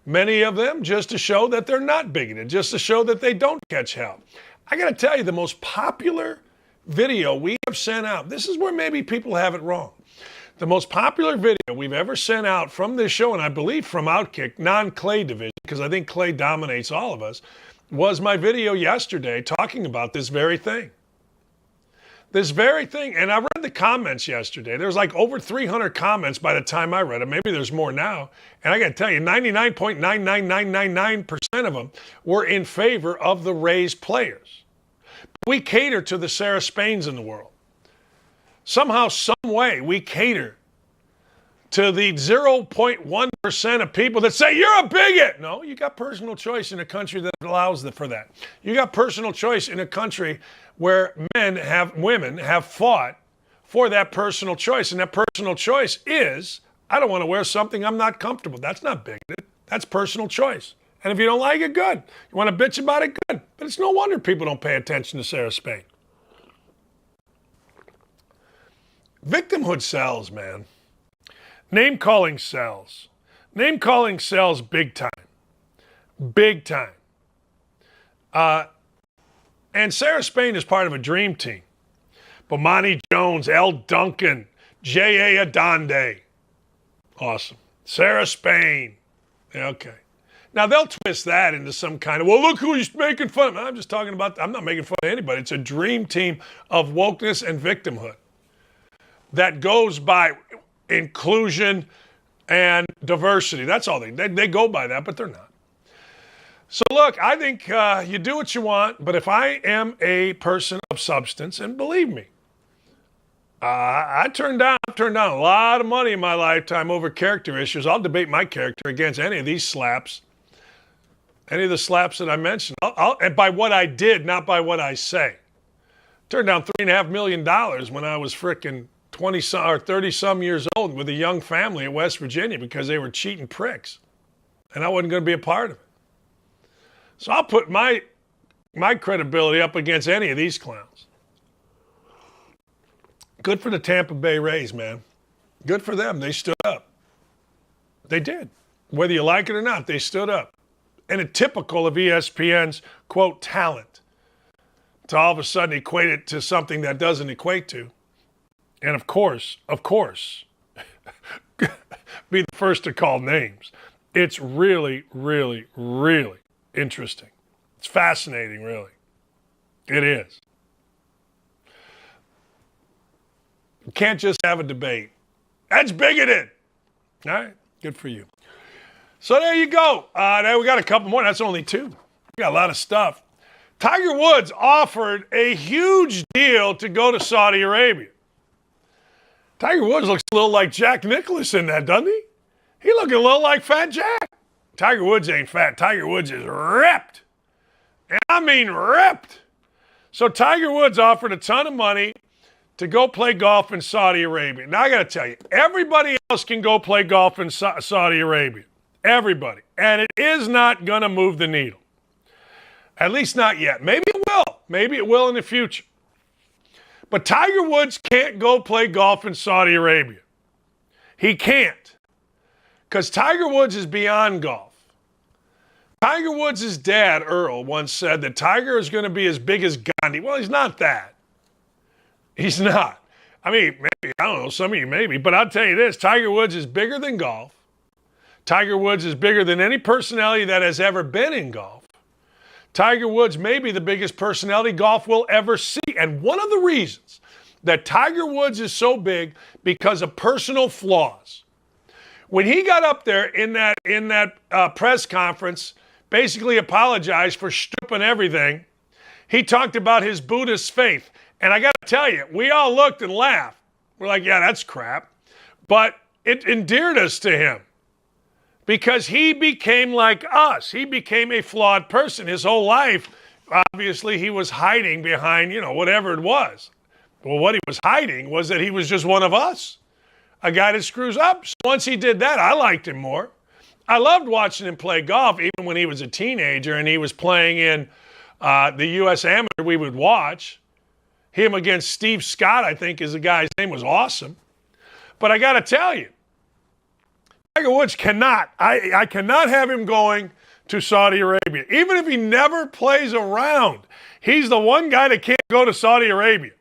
Many of them just to show that they're not bigoted, just to show that they don't catch hell. I got to tell you, the most popular video we have sent out, this is where maybe people have it wrong. The most popular video we've ever sent out from this show, and I believe from Outkick, non-Clay division, because I think Clay dominates all of us, was my video yesterday talking about this very thing. This very thing. And I read the comments yesterday. There's like over 300 comments by the time I read it. Maybe there's more now. And I got to tell you, 99.99999% of them were in favor of the Rays players. We cater to the Sarah Spains in the world. Somehow, some way, we cater to the 0.1% of people that say, you're a bigot. No, you got personal choice in a country that allows for that. You got personal choice in a country where women have fought for that personal choice. And that personal choice is, I don't want to wear something I'm not comfortable. That's not bigoted. That's personal choice. And if you don't like it, good. You want to bitch about it, good. But it's no wonder people don't pay attention to Sarah Spain. Victimhood sells, man. Name-calling sells. Name-calling sells big time. Big time. And Sarah Spain is part of a dream team. Bomani Jones, L. Duncan, J.A. Adonde. Awesome. Sarah Spain. Yeah, okay. Now, they'll twist that into some kind of, well, look who he's making fun of. I'm just talking about, I'm not making fun of anybody. It's a dream team of wokeness and victimhood that goes by inclusion and diversity. That's all they go by that, but they're not. So, look, I think you do what you want, but if I am a person of substance, and believe me, I've turned down a lot of money in my lifetime over character issues. I'll debate my character against any of these slaps. Any of the slaps that I mentioned, and by what I did, not by what I say. Turned down $3.5 million when I was frickin' 20 or 30-some years old with a young family in West Virginia because they were cheating pricks, and I wasn't going to be a part of it. So I'll put my credibility up against any of these clowns. Good for the Tampa Bay Rays, man. Good for them. They stood up. They did. Whether you like it or not, they stood up. And it's typical of ESPN's, quote, talent to all of a sudden equate it to something that doesn't equate to. And of course, be the first to call names. It's really, really, really interesting. It's fascinating, really. It is. You can't just have a debate. That's bigoted. All right, good for you. So there you go. Now we got a couple more. That's only two. We got a lot of stuff. Tiger Woods offered a huge deal to go to Saudi Arabia. Tiger Woods looks a little like Jack Nicklaus in that, doesn't he? He looking a little like Fat Jack. Tiger Woods ain't fat. Tiger Woods is ripped. And I mean ripped. So Tiger Woods offered a ton of money to go play golf in Saudi Arabia. Now I got to tell you, everybody else can go play golf in Saudi Arabia. Everybody. And it is not going to move the needle. At least not yet. Maybe it will. Maybe it will in the future. But Tiger Woods can't go play golf in Saudi Arabia. He can't. Because Tiger Woods is beyond golf. Tiger Woods' dad, Earl, once said that Tiger is going to be as big as Gandhi. Well, he's not that. He's not. I mean, maybe, I don't know, some of you maybe. But I'll tell you this, Tiger Woods is bigger than golf. Tiger Woods is bigger than any personality that has ever been in golf. Tiger Woods may be the biggest personality golf will ever see. And one of the reasons that Tiger Woods is so big because of personal flaws. When he got up there in that press conference, basically apologized for stripping everything, he talked about his Buddhist faith. And I got to tell you, we all looked and laughed. We're like, yeah, that's crap. But it endeared us to him. Because he became like us. He became a flawed person. His whole life, obviously, he was hiding behind, whatever it was. Well, what he was hiding was that he was just one of us. A guy that screws up. So once he did that, I liked him more. I loved watching him play golf, even when he was a teenager and he was playing in the U.S. Amateur we would watch. Him against Steve Scott, I think, is the guy's name, was awesome. But I got to tell you, Tiger Woods cannot. I cannot have him going to Saudi Arabia. Even if he never plays around, he's the one guy that can't go to Saudi Arabia.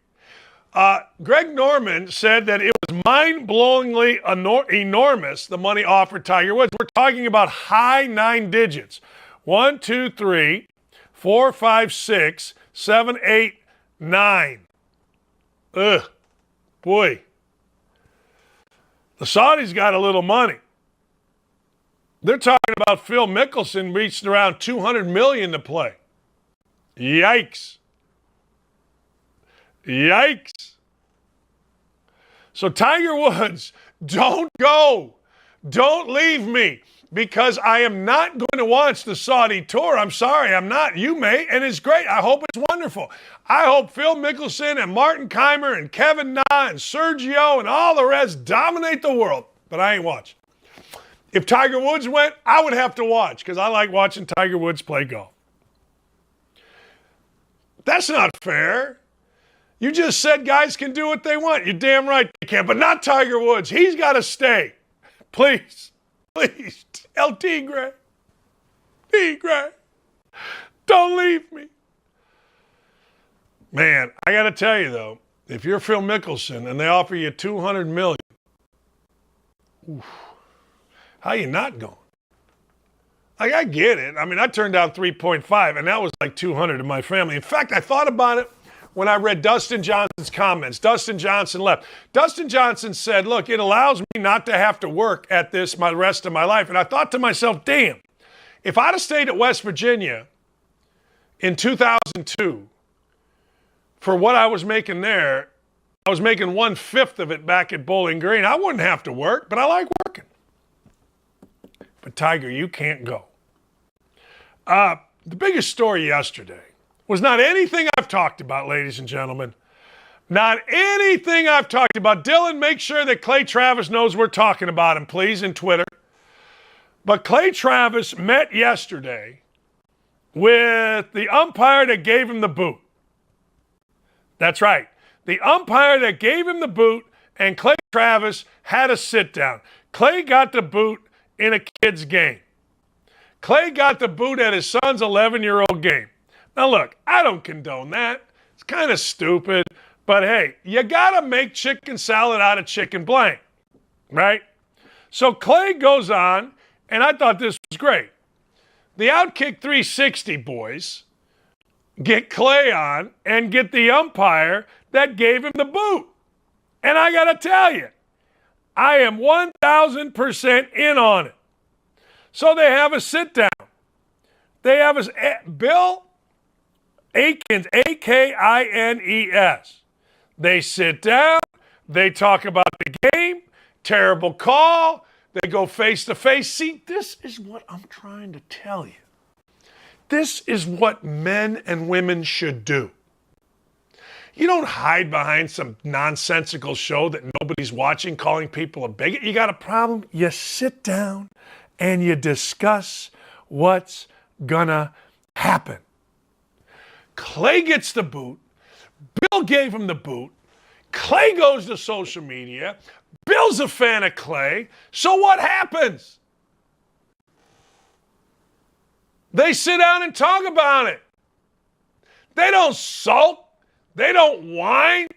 Greg Norman said that it was mind-blowingly enormous, the money offered Tiger Woods. We're talking about high 9 digits. 1, 2, 3, 4, 5, 6, 7, 8, 9. Ugh. Boy. The Saudis got a little money. They're talking about Phil Mickelson reached around $200 million to play. Yikes. Yikes. So Tiger Woods, don't go. Don't leave me because I am not going to watch the Saudi tour. I'm sorry, I'm not. You may, and it's great. I hope it's wonderful. I hope Phil Mickelson and Martin Keimer and Kevin Na and Sergio and all the rest dominate the world, but I ain't watching. If Tiger Woods went, I would have to watch because I like watching Tiger Woods play golf. That's not fair. You just said guys can do what they want. You're damn right they can, but not Tiger Woods. He's got to stay. Please, please, El Tigre. Tigre. Don't leave me. Man, I got to tell you, though, if you're Phil Mickelson and they offer you $200 million, oof, how you not going? Like, I get it. I mean, I turned down 3.5, and that was like 200 in my family. In fact, I thought about it when I read Dustin Johnson's comments. Dustin Johnson left. Dustin Johnson said, look, it allows me not to have to work at this my rest of my life. And I thought to myself, damn, if I'd have stayed at West Virginia in 2002 for what I was making there, I was making 1/5 of it back at Bowling Green. I wouldn't have to work, but I like working. But Tiger, you can't go. The biggest story yesterday was not anything I've talked about, ladies and gentlemen. Not anything I've talked about. Dylan, make sure that Clay Travis knows we're talking about him, please, in Twitter. But Clay Travis met yesterday with the umpire that gave him the boot. That's right. The umpire that gave him the boot, and Clay Travis had a sit down. Clay got the boot in a kid's game. Clay got the boot at his son's 11-year-old game. Now, look, I don't condone that. It's kind of stupid. But, hey, you got to make chicken salad out of chicken blank, right? So Clay goes on, and I thought this was great. The Outkick 360 boys get Clay on and get the umpire that gave him the boot. And I got to tell you, I am 1,000% in on it. So they have a sit down. They have Bill Akins, Akines. They sit down. They talk about the game. Terrible call. They go face to face. See, this is what I'm trying to tell you. This is what men and women should do. You don't hide behind some nonsensical show that nobody's watching, calling people a bigot. You got a problem? You sit down and you discuss what's gonna happen. Clay gets the boot. Bill gave him the boot. Clay goes to social media. Bill's a fan of Clay. So what happens? They sit down and talk about it. They don't sulk. They don't whine.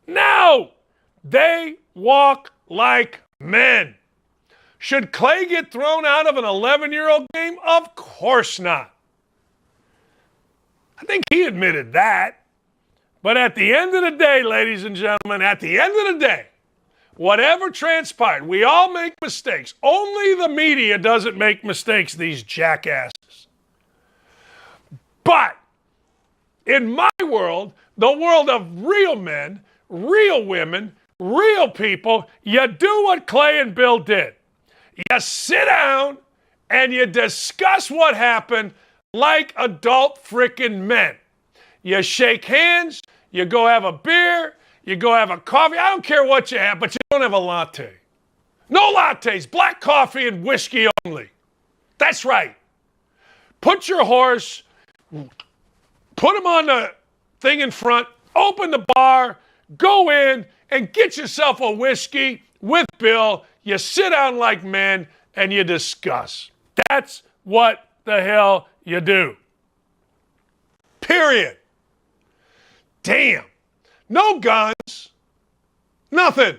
No, they walk like men. Should Clay get thrown out of an 11-year-old game? Of course not. I think he admitted that. But at the end of the day, ladies and gentlemen, at the end of the day, whatever transpired, we all make mistakes. Only the media doesn't make mistakes, these jackasses. But in my world, the world of real men, real women, real people, you do what Clay and Bill did. You sit down and you discuss what happened like adult frickin' men. You shake hands, you go have a beer, you go have a coffee. I don't care what you have, but you don't have a latte. No lattes, black coffee and whiskey only. That's right. Put your horse, put him on the thing in front, open the bar, go in and get yourself a whiskey with Bill. You sit down like men and you discuss. That's what the hell you do. Period. Damn. No guns. Nothing.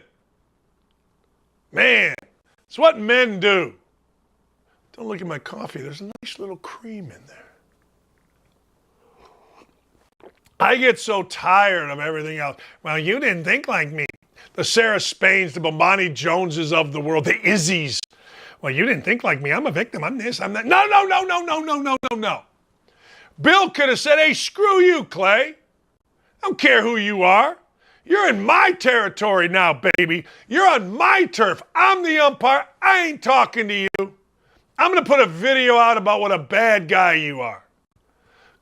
Man, it's what men do. Don't look at my coffee. There's a nice little cream in there. I get so tired of everything else. Well, you didn't think like me. The Sarah Spains, the Bomani Joneses of the world, the Izzies. Well, you didn't think like me. I'm a victim. I'm this, I'm that. No. Bill could have said, hey, screw you, Clay. I don't care who you are. You're in my territory now, baby. You're on my turf. I'm the umpire. I ain't talking to you. I'm going to put a video out about what a bad guy you are.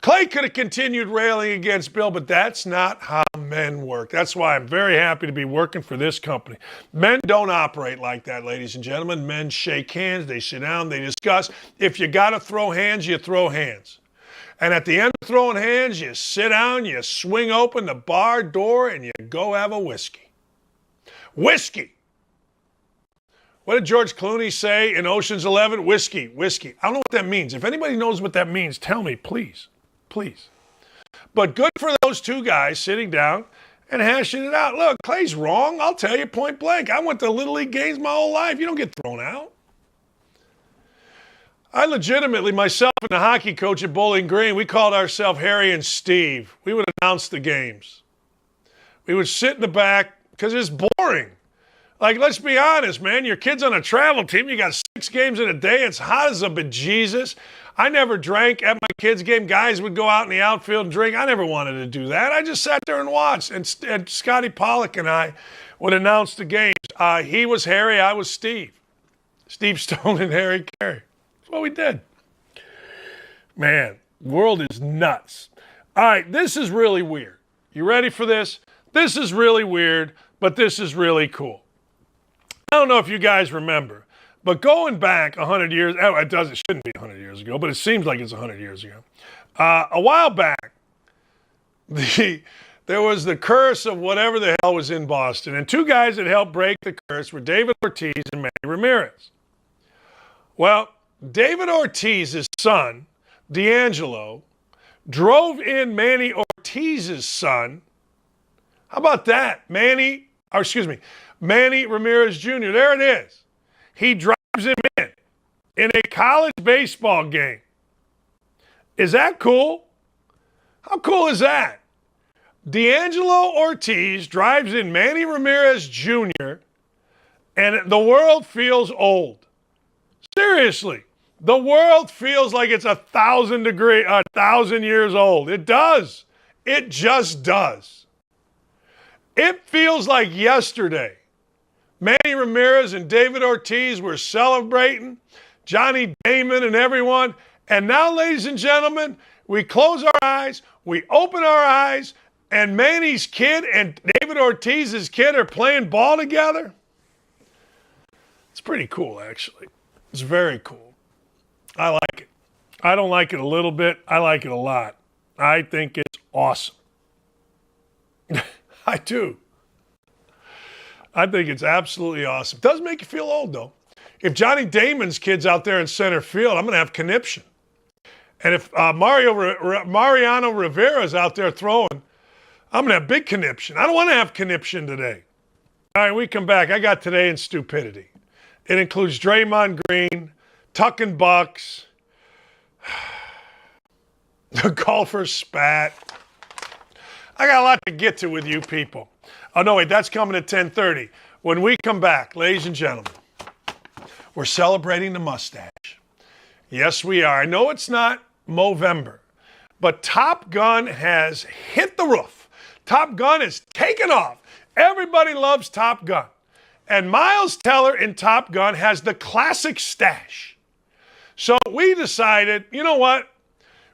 Clay could have continued railing against Bill, but that's not how men work. That's why I'm very happy to be working for this company. Men don't operate like that, ladies and gentlemen. Men shake hands, they sit down, they discuss. If you got to throw hands, you throw hands. And at the end of throwing hands, you sit down, you swing open the bar door, and you go have a whiskey. Whiskey. What did George Clooney say in Ocean's 11? Whiskey, whiskey. I don't know what that means. If anybody knows what that means, tell me, please. Please. But good for those two guys sitting down and hashing it out. Look, Clay's wrong. I'll tell you point blank. I went to Little League games my whole life. You don't get thrown out. I legitimately, myself and the hockey coach at Bowling Green, we called ourselves Harry and Steve. We would announce the games. We would sit in the back because it's boring. Like, let's be honest, man. Your kid's on a travel team. You got 6 games in a day. It's hot as a bejesus. I never drank at my kids' game. Guys would go out in the outfield and drink. I never wanted to do that. I just sat there and watched. And Scotty Pollock and I would announce the games. He was Harry. I was Steve. Steve Stone and Harry Carey. That's what we did. Man, the world is nuts. All right, this is really weird. You ready for this? This is really weird, but this is really cool. I don't know if you guys remember, but going back 100 years, it shouldn't be 100 years ago, but it seems like it's 100 years ago. A while back, there was the curse of whatever the hell was in Boston, and 2 guys that helped break the curse were David Ortiz and Manny Ramirez. Well, David Ortiz's son, D'Angelo, drove in Manny Ortiz's son. How about that? Manny Ramirez Jr. There it is. He drives him in a college baseball game. Is that cool? How cool is that? D'Angelo Ortiz drives in Manny Ramirez Jr., and the world feels old. Seriously, the world feels like it's 1,000 years old. It does. It just does. It feels like yesterday. Manny Ramirez and David Ortiz were celebrating, Johnny Damon and everyone. And now, ladies and gentlemen, we close our eyes, we open our eyes, and Manny's kid and David Ortiz's kid are playing ball together. It's pretty cool, actually. It's very cool. I like it. I don't like it a little bit. I like it a lot. I think it's awesome. I do. I think it's absolutely awesome. It does make you feel old, though. If Johnny Damon's kid's out there in center field, I'm going to have conniption. And if Mariano Rivera's out there throwing, I'm going to have big conniption. I don't want to have conniption today. All right, we come back. I got today in stupidity. It includes Draymond Green, tucking bucks, the golfer spat. I got a lot to get to with you people. Oh, no, wait, that's coming at 10:30. When we come back, ladies and gentlemen, we're celebrating the mustache. Yes, we are. I know it's not Movember, but Top Gun has hit the roof. Top Gun is taken off. Everybody loves Top Gun. And Miles Teller in Top Gun has the classic stash. So we decided, you know what?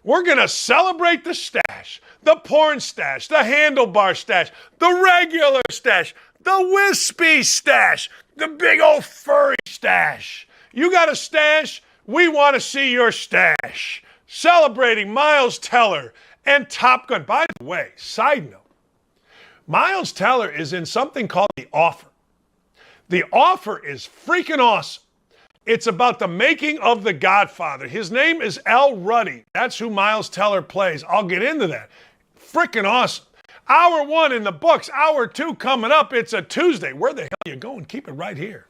We're going to celebrate the stash, the porn stash, the handlebar stash, the regular stash, the wispy stash, the big old furry stash. You got a stash? We want to see your stash. Celebrating Miles Teller and Top Gun. By the way, side note, Miles Teller is in something called The Offer. The Offer is freaking awesome. It's about the making of The Godfather. His name is El Ruddy. That's who Miles Teller plays. I'll get into that. Freaking awesome. Hour 1 in the books. Hour 2 coming up. It's a Tuesday. Where the hell are you going? Keep it right here.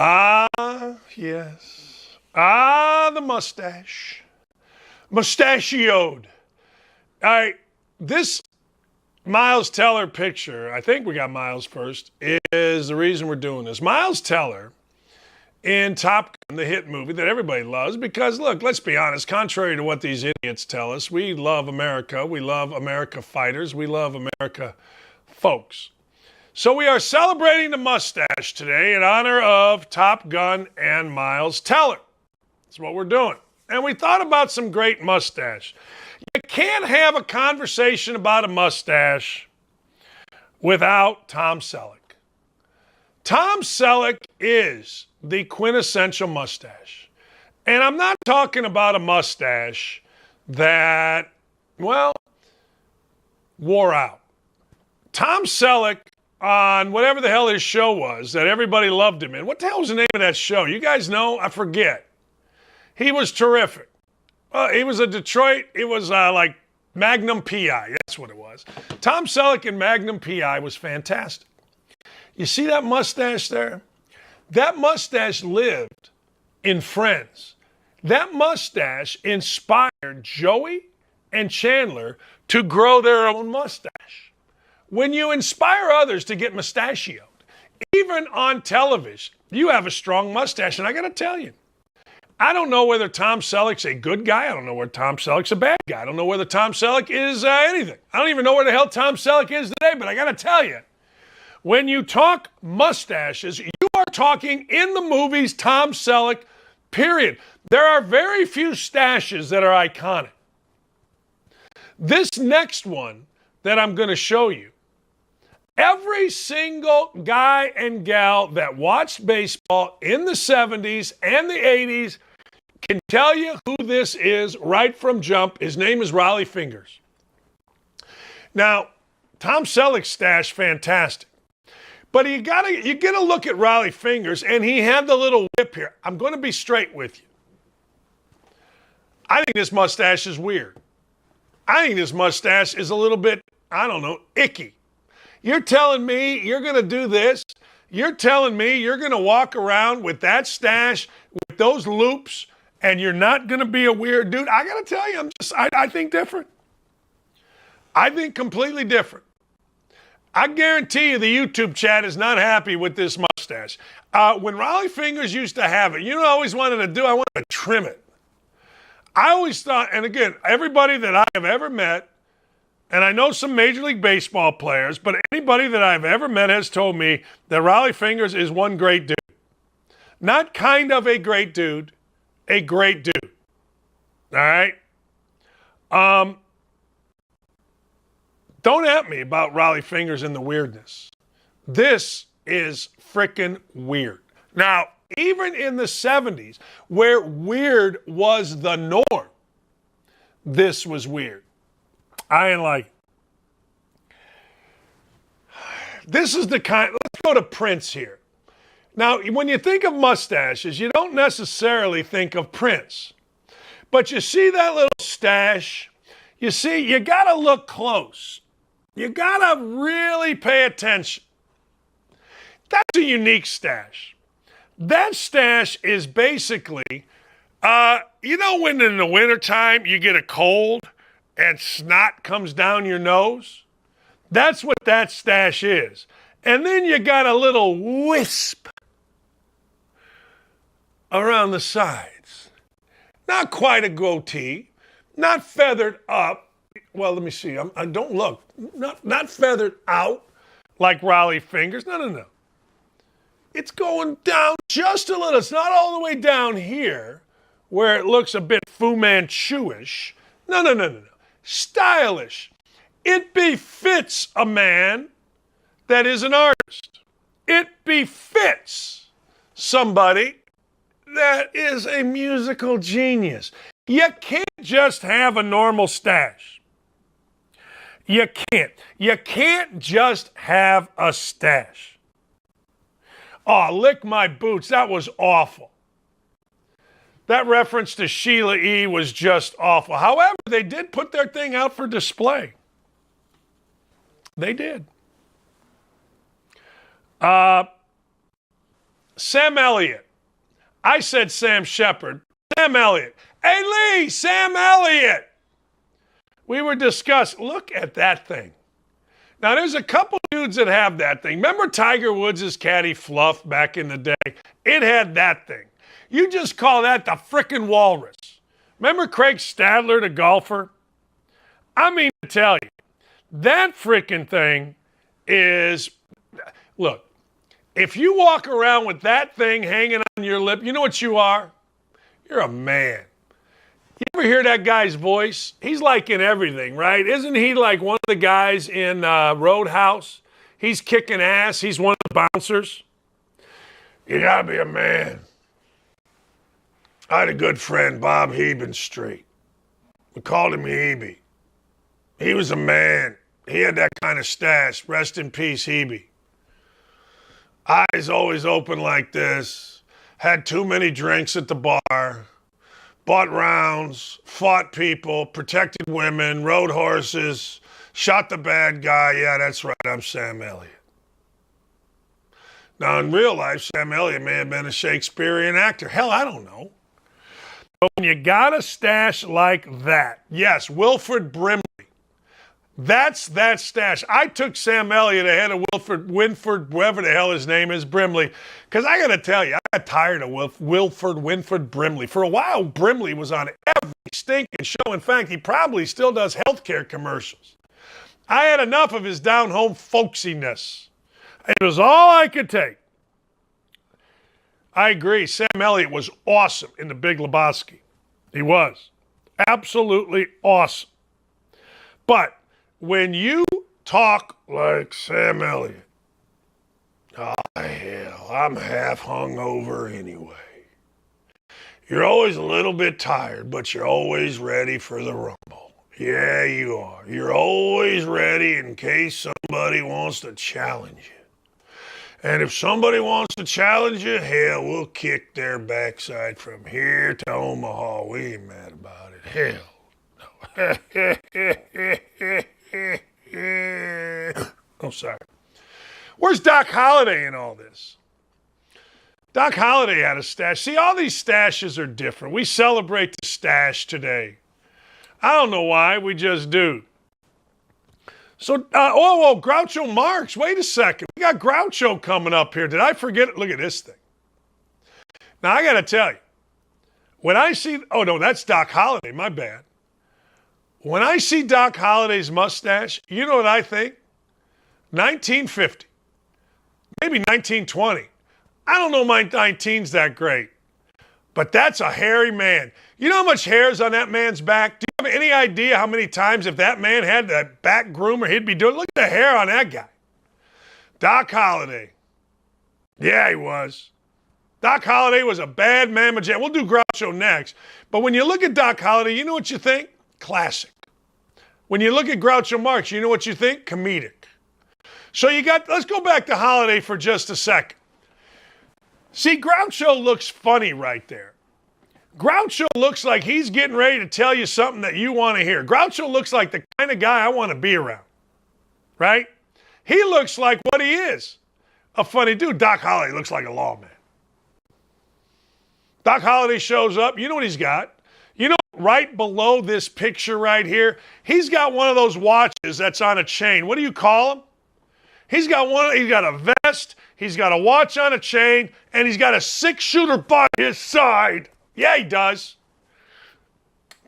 Ah, yes. Ah, the mustache. Mustachioed. All right, this Miles Teller picture, I think we got Miles first, is the reason we're doing this. Miles Teller in Top Gun, the hit movie that everybody loves, because, look, let's be honest, contrary to what these idiots tell us, we love America. We love America fighters. We love America folks. So we are celebrating the mustache today in honor of Top Gun and Miles Teller. That's what we're doing. And we thought about some great mustache. You can't have a conversation about a mustache without Tom Selleck. Tom Selleck is the quintessential mustache. And I'm not talking about a mustache that, well, wore out. Tom Selleck on whatever the hell his show was that everybody loved him in. What the hell was the name of that show? You guys know? I forget. He was terrific. He was a Detroit, it was like Magnum P.I. That's what it was. Tom Selleck in Magnum P.I. was fantastic. You see that mustache there? That mustache lived in Friends. That mustache inspired Joey and Chandler to grow their own mustache. When you inspire others to get mustachioed, even on television, you have a strong mustache. And I got to tell you, I don't know whether Tom Selleck's a good guy. I don't know whether Tom Selleck's a bad guy. I don't know whether Tom Selleck is anything. I don't even know where the hell Tom Selleck is today, but I got to tell you, when you talk mustaches, you are talking in the movies Tom Selleck, period. There are very few stashes that are iconic. This next one that I'm going to show you, every single guy and gal that watched baseball in the 70s and the 80s can tell you who this is right from jump. His name is Rollie Fingers. Now, Tom Selleck's stash, fantastic. But you get a look at Rollie Fingers, and he had the little whip here. I'm going to be straight with you. I think this mustache is weird. I think this mustache is a little bit, I don't know, icky. You're telling me you're going to do this? You're telling me you're going to walk around with that stash, with those loops, and you're not going to be a weird dude? I got to tell you, I think different. I think completely different. I guarantee you the YouTube chat is not happy with this mustache. When Rollie Fingers used to have it, you know what I always wanted to do? I wanted to trim it. I always thought, and again, everybody that I have ever met, and I know some Major League Baseball players, but anybody that I've ever met has told me that Rollie Fingers is one great dude. Not kind of a great dude, a great dude. All right? Don't at me about Rollie Fingers and the weirdness. This is frickin' weird. Now, even in the 70s, where weird was the norm, this was weird. I ain't like it. This is the kind, let's go to Prince here. Now, when you think of mustaches, you don't necessarily think of Prince. But you see that little stash? You see, you got to look close. You got to really pay attention. That's a unique stash. That stash is basically, you know when in the wintertime you get a cold and snot comes down your nose? That's what that stash is. And then you got a little wisp around the sides. Not quite a goatee, not feathered up. Well, let me see. I don't look. Not feathered out like Rollie Fingers. No. It's going down just a little. It's not all the way down here where it looks a bit Fu Manchu-ish. No. Stylish. It befits a man that is an artist. It befits somebody that is a musical genius. You can't just have a normal stash. You can't. You can't just have a stash. Oh, lick my boots. That was awful. That reference to Sheila E. was just awful. However, they did put their thing out for display. They did. Sam Elliott. I said Sam Shepard. Sam Elliott. Hey, Lee, Sam Elliott. We were discussing. Look at that thing. Now, there's a couple dudes that have that thing. Remember Tiger Woods' caddy Fluff back in the day? It had that thing. You just call that the frickin' walrus. Remember Craig Stadler, the golfer? I mean to tell you, that frickin' thing is, look, if you walk around with that thing hanging on your lip, you know what you are? You're a man. You ever hear that guy's voice? He's like in everything, right? Isn't he like one of the guys in Roadhouse? He's kicking ass. He's one of the bouncers. You gotta be a man. I had a good friend, Bob Heben Street. We called him Hebe. He was a man. He had that kind of stash. Rest in peace, Hebe. Eyes always open like this. Had too many drinks at the bar. Bought rounds. Fought people. Protected women. Rode horses. Shot the bad guy. Yeah, that's right. I'm Sam Elliott. Now, in real life, Sam Elliott may have been a Shakespearean actor. Hell, I don't know. But when you got a stash like that, yes, Wilford Brimley. That's that stash. I took Sam Elliott ahead of Winford, whoever the hell his name is, Brimley, because I got to tell you, I got tired of Winford Brimley. For a while, Brimley was on every stinking show. In fact, he probably still does healthcare commercials. I had enough of his down-home folksiness. It was all I could take. I agree. Sam Elliott was awesome in The Big Lebowski. He was. Absolutely awesome. But when you talk like Sam Elliott, oh, hell, I'm half hungover anyway. You're always a little bit tired, but you're always ready for the rumble. Yeah, you are. You're always ready in case somebody wants to challenge you. And if somebody wants to challenge you, hell, we'll kick their backside from here to Omaha. We ain't mad about it. Hell. Oh, sorry. Where's Doc Holliday in all this? Doc Holliday had a stash. See, all these stashes are different. We celebrate the stash today. I don't know why. We just do. So, Groucho Marx. Wait a second. We got Groucho coming up here. Did I forget it? Look at this thing. Now, I got to tell you, when I see, oh, no, that's Doc Holliday. My bad. When I see Doc Holliday's mustache, you know what I think? 1950. Maybe 1920. I don't know my 19's that great. But that's a hairy man. You know how much hair is on that man's back? Do you have any idea how many times if that man had that back groomer he'd be doing? Look at the hair on that guy. Doc Holliday. Yeah, he was. Doc Holliday was a bad mamma jam. We'll do Groucho next. But when you look at Doc Holliday, you know what you think? Classic. When you look at Groucho Marx, you know what you think? Comedic. So let's go back to Holliday for just a second. See, Groucho looks funny right there. Groucho looks like he's getting ready to tell you something that you want to hear. Groucho looks like the kind of guy I want to be around, right? He looks like what he is, a funny dude. Doc Holliday looks like a lawman. Doc Holliday shows up. You know what he's got? You know, right below this picture right here, he's got one of those watches that's on a chain. What do you call them? He's got a vest, he's got a watch on a chain, and he's got a 6-shooter by his side. Yeah, he does.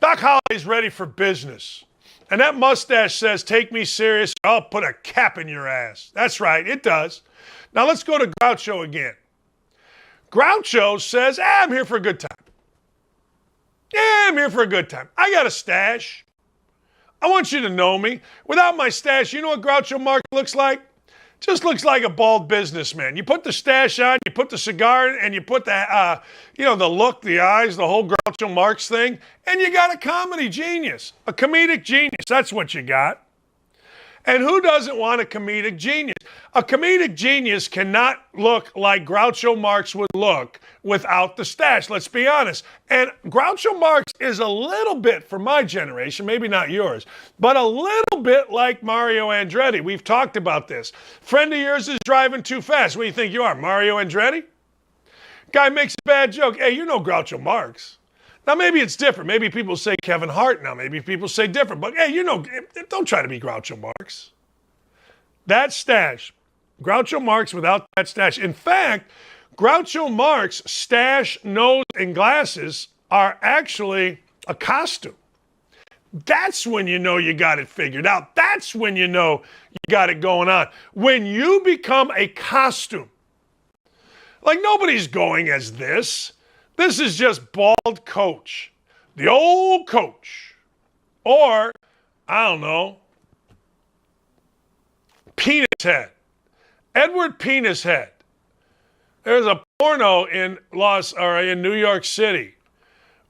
Doc Holliday's ready for business. And that mustache says, take me serious, or I'll put a cap in your ass. That's right, it does. Now let's go to Groucho again. Groucho says, I'm here for a good time. Yeah, I'm here for a good time. I got a stash. I want you to know me. Without my stash, you know what Groucho Marx looks like? Just looks like a bald businessman. You put the stash on, you put the cigar in, and you put the, the look, the eyes, the whole Groucho Marx thing, and you got a comedy genius, a comedic genius. That's what you got. And who doesn't want a comedic genius? A comedic genius cannot look like Groucho Marx would look without the stash, let's be honest. And Groucho Marx is a little bit, for my generation, maybe not yours, but a little bit like Mario Andretti. We've talked about this. Friend of yours is driving too fast. What do you think you are, Mario Andretti? Guy makes a bad joke. Hey, you know Groucho Marx. Now, maybe it's different. Maybe people say Kevin Hart now. Maybe people say different. But, hey, you know, don't try to be Groucho Marx. That stash, Groucho Marx without that stash. In fact, Groucho Marx stash, nose, and glasses are actually a costume. That's when you know you got it figured out. That's when you know you got it going on. When you become a costume. Like nobody's going as this. This is just bald coach. The old coach. Or, I don't know, Penis Head. Edward Penis Head. There's a porno in New York City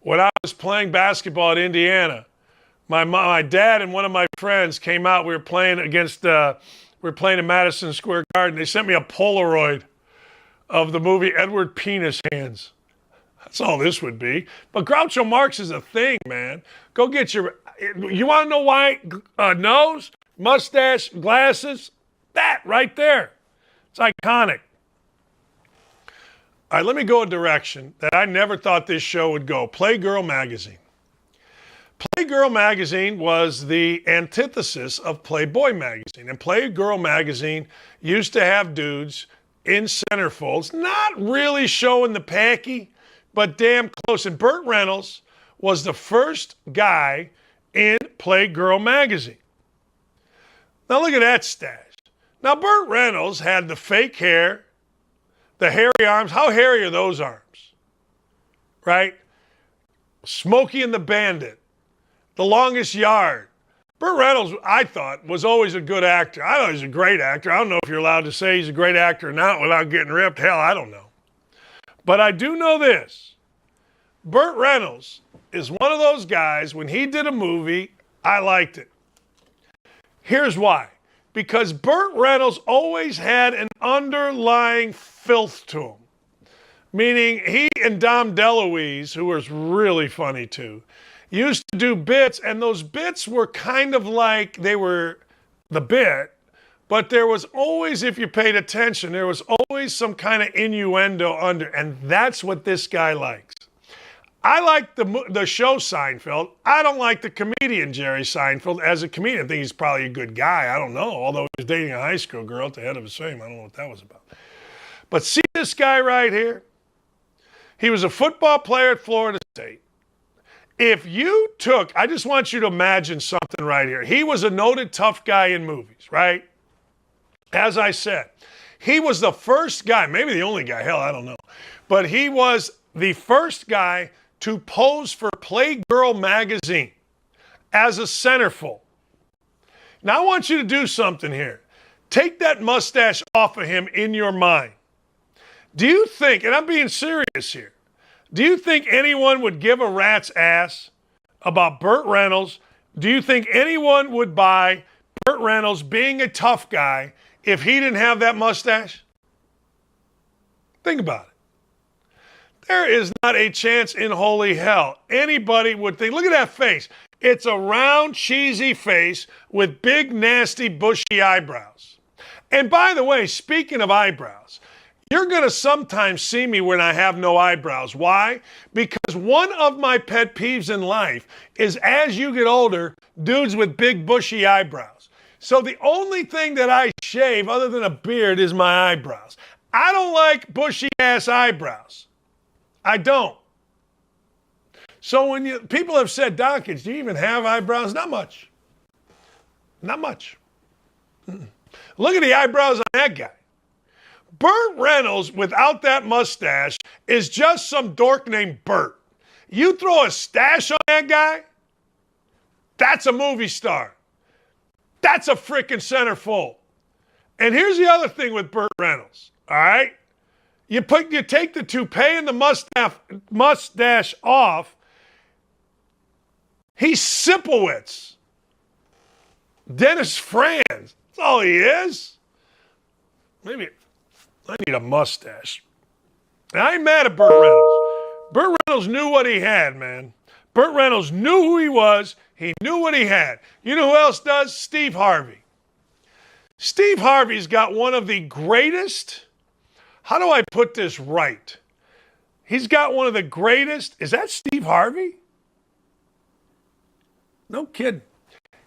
when I was playing basketball at Indiana. My dad and one of my friends came out. We were playing in Madison Square Garden. They sent me a Polaroid of the movie Edward Penis Hands. That's all this would be. But Groucho Marx is a thing, man. Go get you want to know why? Nose, mustache, glasses, that right there. It's iconic. All right, let me go a direction that I never thought this show would go. Playgirl Magazine. Playgirl Magazine was the antithesis of Playboy Magazine. And Playgirl Magazine used to have dudes in centerfolds, not really showing the packy, but damn close. And Burt Reynolds was the first guy in Playgirl Magazine. Now look at that stash. Now Burt Reynolds had the fake hair, the hairy arms. How hairy are those arms? Right? Smokey and the Bandit. The Longest Yard. Burt Reynolds, I thought, was always a good actor. I thought he was a great actor. I don't know if you're allowed to say he's a great actor or not without getting ripped. Hell, I don't know. But I do know this. Burt Reynolds is one of those guys, when he did a movie, I liked it. Here's why. Because Burt Reynolds always had an underlying filth to him. Meaning he and Dom DeLuise, who was really funny too, used to do bits, and those bits were kind of like they were the bit, but there was always, if you paid attention, there was always some kind of innuendo under, and that's what this guy likes. I like the show Seinfeld. I don't like the comedian Jerry Seinfeld. As a comedian, I think he's probably a good guy. I don't know, although he was dating a high school girl at the head of his fame. I don't know what that was about. But see this guy right here? He was a football player at Florida State. If you took, I just want you to imagine something right here. He was a noted tough guy in movies, right? As I said, he was the first guy, maybe the only guy, hell, I don't know. But he was the first guy to pose for Playgirl Magazine as a centerfold. Now I want you to do something here. Take that mustache off of him in your mind. Do you think, and I'm being serious here, do you think anyone would give a rat's ass about Burt Reynolds? Do you think anyone would buy Burt Reynolds being a tough guy if he didn't have that mustache? Think about it. There is not a chance in holy hell anybody would think, look at that face. It's a round, cheesy face with big, nasty, bushy eyebrows. And by the way, speaking of eyebrows, you're going to sometimes see me when I have no eyebrows. Why? Because one of my pet peeves in life is as you get older, dudes with big bushy eyebrows. So the only thing that I shave other than a beard is my eyebrows. I don't like bushy-ass eyebrows. I don't. So when people have said, Dawkins, do you even have eyebrows? Not much. Not much. Look at the eyebrows on that guy. Burt Reynolds, without that mustache, is just some dork named Burt. You throw a stash on that guy, that's a movie star. That's a freaking centerfold. And here's the other thing with Burt Reynolds, all right? You take the toupee and the mustache off, he's Sipowicz. Dennis Franz. That's all he is. Maybe I need a mustache. And I ain't mad at Burt Reynolds. Burt Reynolds knew what he had, man. Burt Reynolds knew who he was. He knew what he had. You know who else does? Steve Harvey. Steve Harvey's got one of the greatest, how do I put this right? He's got one of the greatest. Is that Steve Harvey? No kidding.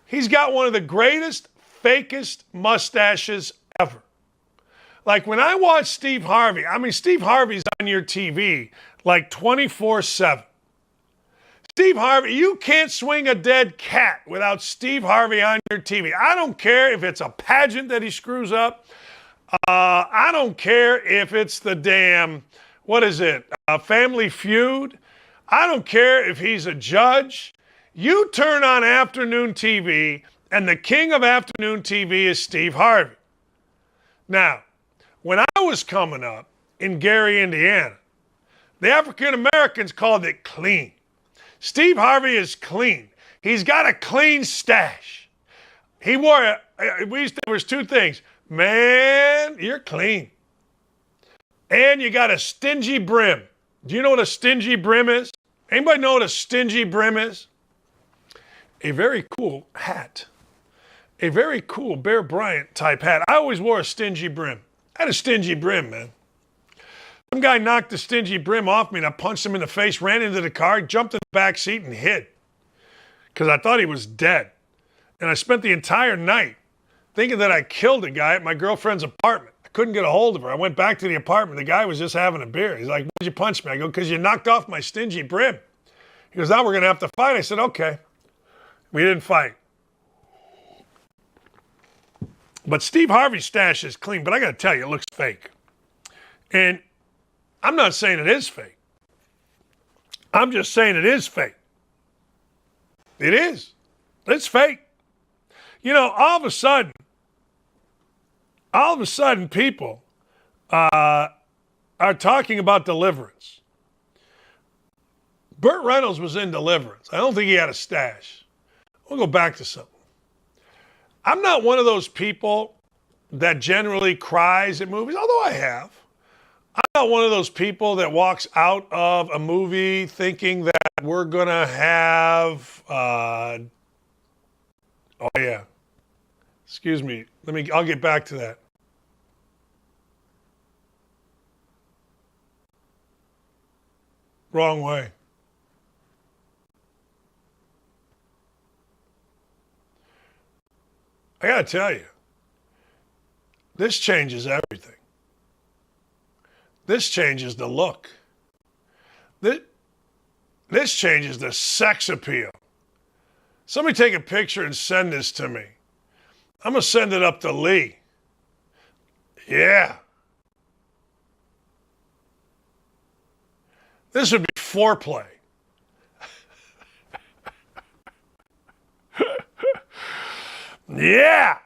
He's got one of the greatest, fakest mustaches ever. Like when I watch Steve Harvey, I mean, Steve Harvey's on your TV like 24/7. Steve Harvey, you can't swing a dead cat without Steve Harvey on your TV. I don't care if it's a pageant that he screws up. I don't care if it's the damn, what is it, Family Feud. I don't care if he's a judge. You turn on afternoon TV, and the king of afternoon TV is Steve Harvey. Now, when I was coming up in Gary, Indiana, the African Americans called it clean. Steve Harvey is clean. He's got a clean stash. He wore there was two things. Man, you're clean. And you got a stingy brim. Do you know what a stingy brim is? Anybody know what a stingy brim is? A very cool hat. A very cool Bear Bryant type hat. I always wore a stingy brim. I had a stingy brim, man. Some guy knocked the stingy brim off me and I punched him in the face, ran into the car, jumped in the back seat and hid. Because I thought he was dead. And I spent the entire night thinking that I killed a guy at my girlfriend's apartment. I couldn't get a hold of her. I went back to the apartment. The guy was just having a beer. He's like, why'd you punch me? I go, because you knocked off my stingy brim. He goes, now we're going to have to fight. I said, okay. We didn't fight. But Steve Harvey's stash is clean, but I got to tell you, it looks fake. And I'm not saying it is fake. I'm just saying it is fake. It is. It's fake. You know, all of a sudden people are talking about Deliverance. Burt Reynolds was in Deliverance. I don't think he had a stash. We'll go back to something. I'm not one of those people that generally cries at movies, although I have. I'm not one of those people that walks out of a movie thinking that we're going to have, oh yeah. Excuse me. I'll get back to that. Wrong way. I got to tell you, this changes everything. This changes the look. This changes the sex appeal. Somebody take a picture and send this to me. I'm going to send it up to Lee. Yeah. This would be foreplay. Yeah.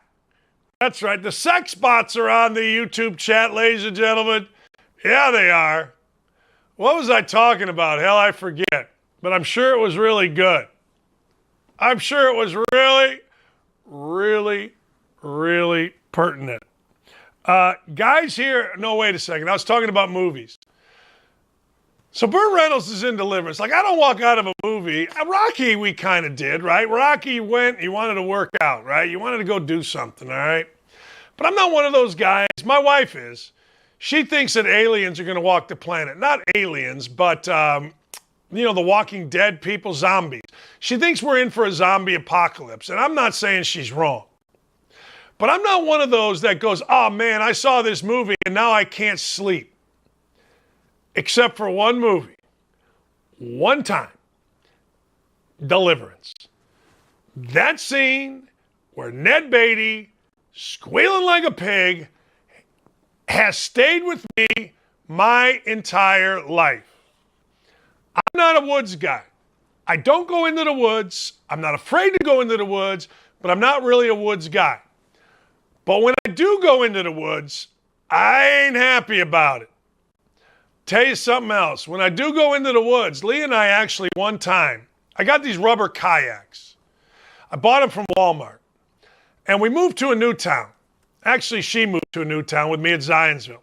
That's right. The sex bots are on the YouTube chat, ladies and gentlemen. Yeah, they are. What was I talking about? Hell, I forget. But I'm sure it was really good. I'm sure it was really, really, really pertinent. Guys here, no, wait a second. I was talking about movies. So Burt Reynolds is in Deliverance. Like, I don't walk out of a movie. Rocky, we kind of did, right? Rocky went, he wanted to work out, right? You wanted to go do something, all right? But I'm not one of those guys. My wife is. She thinks that aliens are going to walk the planet. Not aliens, but, the Walking Dead people, zombies. She thinks we're in for a zombie apocalypse. And I'm not saying she's wrong. But I'm not one of those that goes, oh, man, I saw this movie and now I can't sleep. Except for one movie. One time. Deliverance. That scene where Ned Beatty, squealing like a pig, has stayed with me my entire life. I'm not a woods guy. I don't go into the woods. I'm not afraid to go into the woods, but I'm not really a woods guy. But when I do go into the woods, I ain't happy about it. Tell you something else. When I do go into the woods, Lee and I actually one time, I got these rubber kayaks. I bought them from Walmart. And we moved to a new town. Actually, she moved to a new town with me at Zionsville.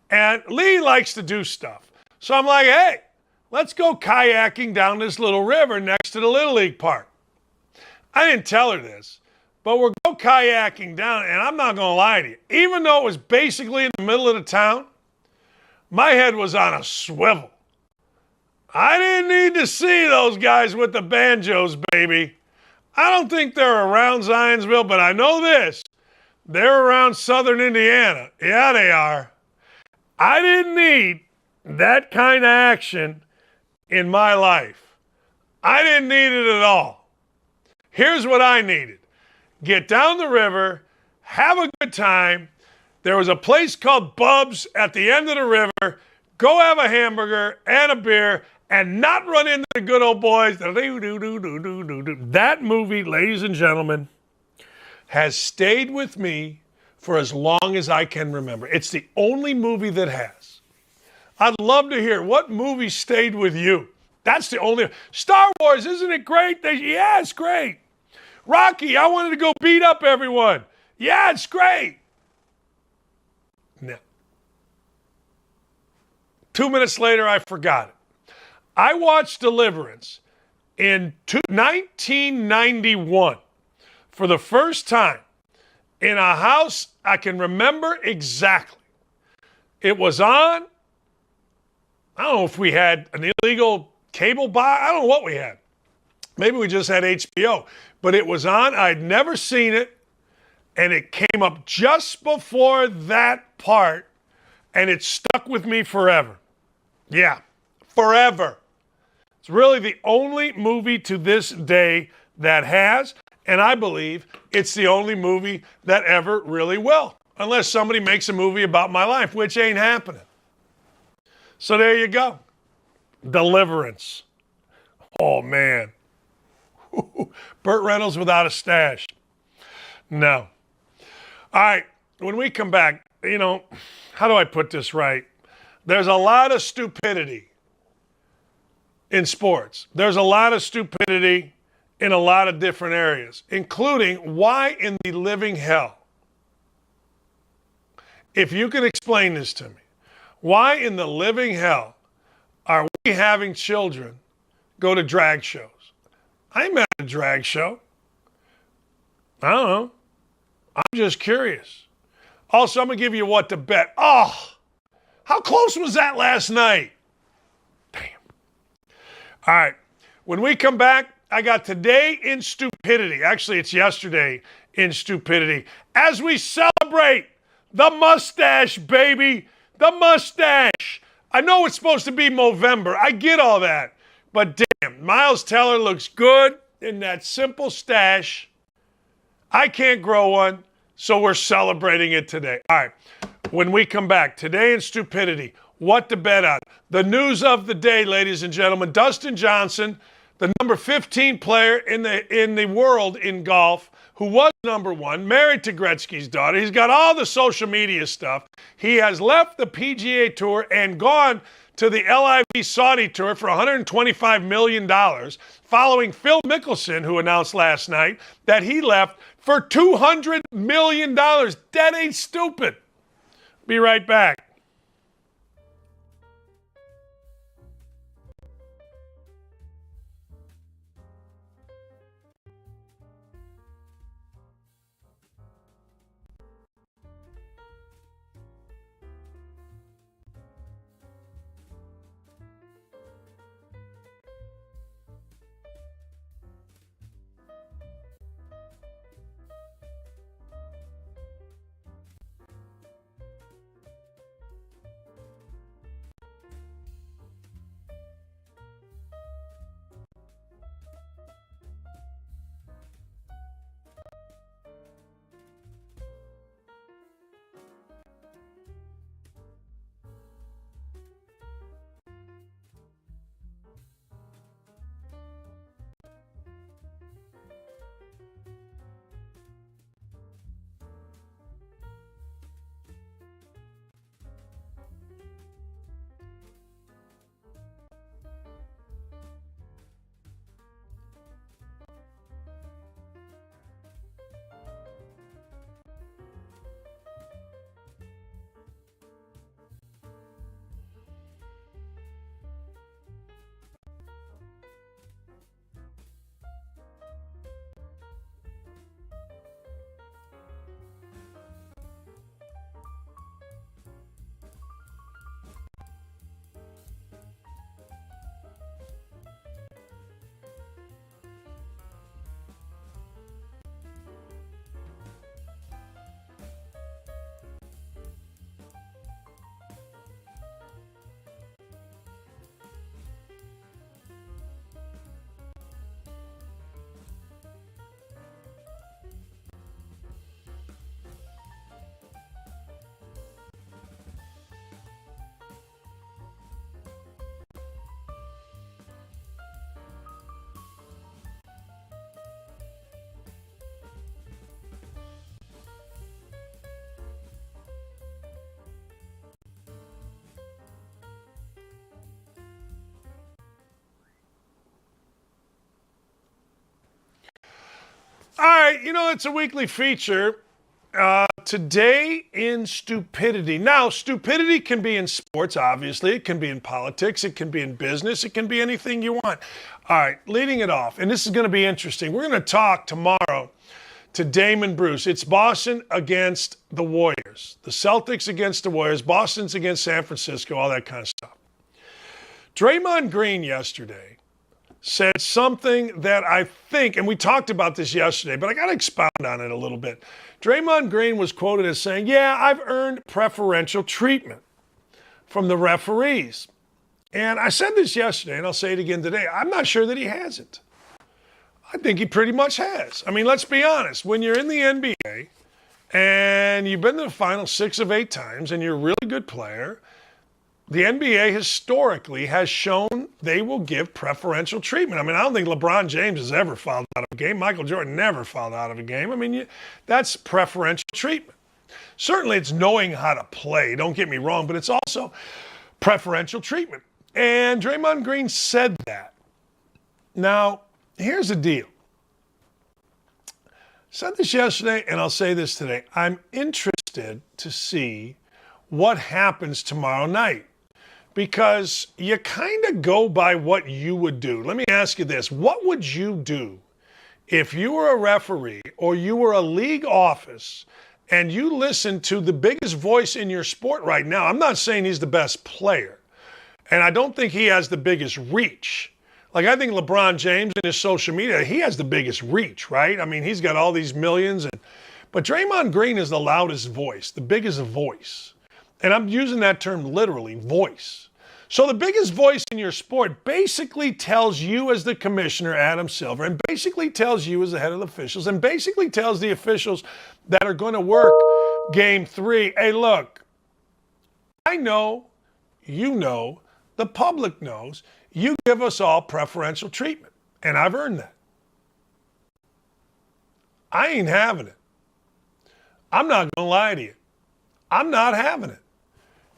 And Lee likes to do stuff. So I'm like, hey, let's go kayaking down this little river next to the Little League park. I didn't tell her this, but we're go kayaking down, and I'm not going to lie to you. Even though it was basically in the middle of the town, my head was on a swivel. I didn't need to see those guys with the banjos, baby. I don't think they're around Zionsville, but I know this. They're around southern Indiana. Yeah, they are. I didn't need that kind of action in my life. I didn't need it at all. Here's what I needed. Get down the river, have a good time. There was a place called Bub's at the end of the river. Go have a hamburger and a beer and not run into the good old boys. That movie, ladies and gentlemen, has stayed with me for as long as I can remember. It's the only movie that has. I'd love to hear what movie stayed with you. That's the only. Star Wars, isn't it great? Yeah, it's great. Rocky, I wanted to go beat up everyone. Yeah, it's great. No. 2 minutes later, I forgot it. I watched Deliverance in 1991 for the first time in a house I can remember exactly. It was on. I don't know if we had an illegal cable box. I don't know what we had. Maybe we just had HBO. But it was on. I'd never seen it. And it came up just before that part. And it stuck with me forever. Yeah, forever. It's really the only movie to this day that has. And I believe it's the only movie that ever really will. Unless somebody makes a movie about my life, which ain't happening. So there you go. Deliverance. Oh, man. Burt Reynolds without a stash. No. All right. When we come back, how do I put this right? There's a lot of stupidity in sports. There's a lot of stupidity in a lot of different areas, including why in the living hell, if you can explain this to me, why in the living hell are we having children go to drag shows? I'm at a drag show. I don't know. I'm just curious. Also, I'm going to give you what to bet. Oh, how close was that last night? Damn. All right. When we come back, I got Today in Stupidity. Actually, it's Yesterday in Stupidity. As we celebrate the mustache, baby. The mustache. I know it's supposed to be Movember. I get all that. But damn, Miles Teller looks good in that simple stash. I can't grow one, so we're celebrating it today. All right. When we come back, Today in Stupidity, what to bet on. The news of the day, ladies and gentlemen. Dustin Johnson, the number 15 player in the world in golf, who was number one, married to Gretzky's daughter. He's got all the social media stuff. He has left the PGA Tour and gone to the LIV Saudi Tour for $125 million, following Phil Mickelson, who announced last night that he left for $200 million. That ain't stupid. Be right back. All right, it's a weekly feature. Today in stupidity. Now, stupidity can be in sports, obviously. It can be in politics. It can be in business. It can be anything you want. All right, leading it off, and this is going to be interesting. We're going to talk tomorrow to Damon Bruce. It's Boston against the Warriors. The Celtics against the Warriors. Boston's against San Francisco, all that kind of stuff. Draymond Green yesterday said something that I think, and we talked about this yesterday, but I got to expound on it a little bit. Draymond Green was quoted as saying, yeah, I've earned preferential treatment from the referees. And I said this yesterday, and I'll say it again today. I'm not sure that he hasn't. I think he pretty much has. I mean, let's be honest. When you're in the NBA and you've been to the final 6 of 8 times and you're a really good player, the NBA historically has shown they will give preferential treatment. I mean, I don't think LeBron James has ever fouled out of a game. Michael Jordan never fouled out of a game. I mean, that's preferential treatment. Certainly it's knowing how to play, don't get me wrong, but it's also preferential treatment. And Draymond Green said that. Now, here's the deal. I said this yesterday, and I'll say this today. I'm interested to see what happens tomorrow night, because you kind of go by what you would do. Let me ask you this. What would you do if you were a referee or you were a league office and you listened to the biggest voice in your sport right now? I'm not saying he's the best player, and I don't think he has the biggest reach. Like, I think LeBron James in his social media, he has the biggest reach, right? I mean, he's got all these millions. But Draymond Green is the loudest voice, the biggest voice. And I'm using that term literally, voice. So the biggest voice in your sport basically tells you as the commissioner, Adam Silver, and basically tells you as the head of the officials, and basically tells the officials that are going to work game 3, hey, look, I know, you know, the public knows, you give us all preferential treatment, and I've earned that. I ain't having it. I'm not going to lie to you. I'm not having it.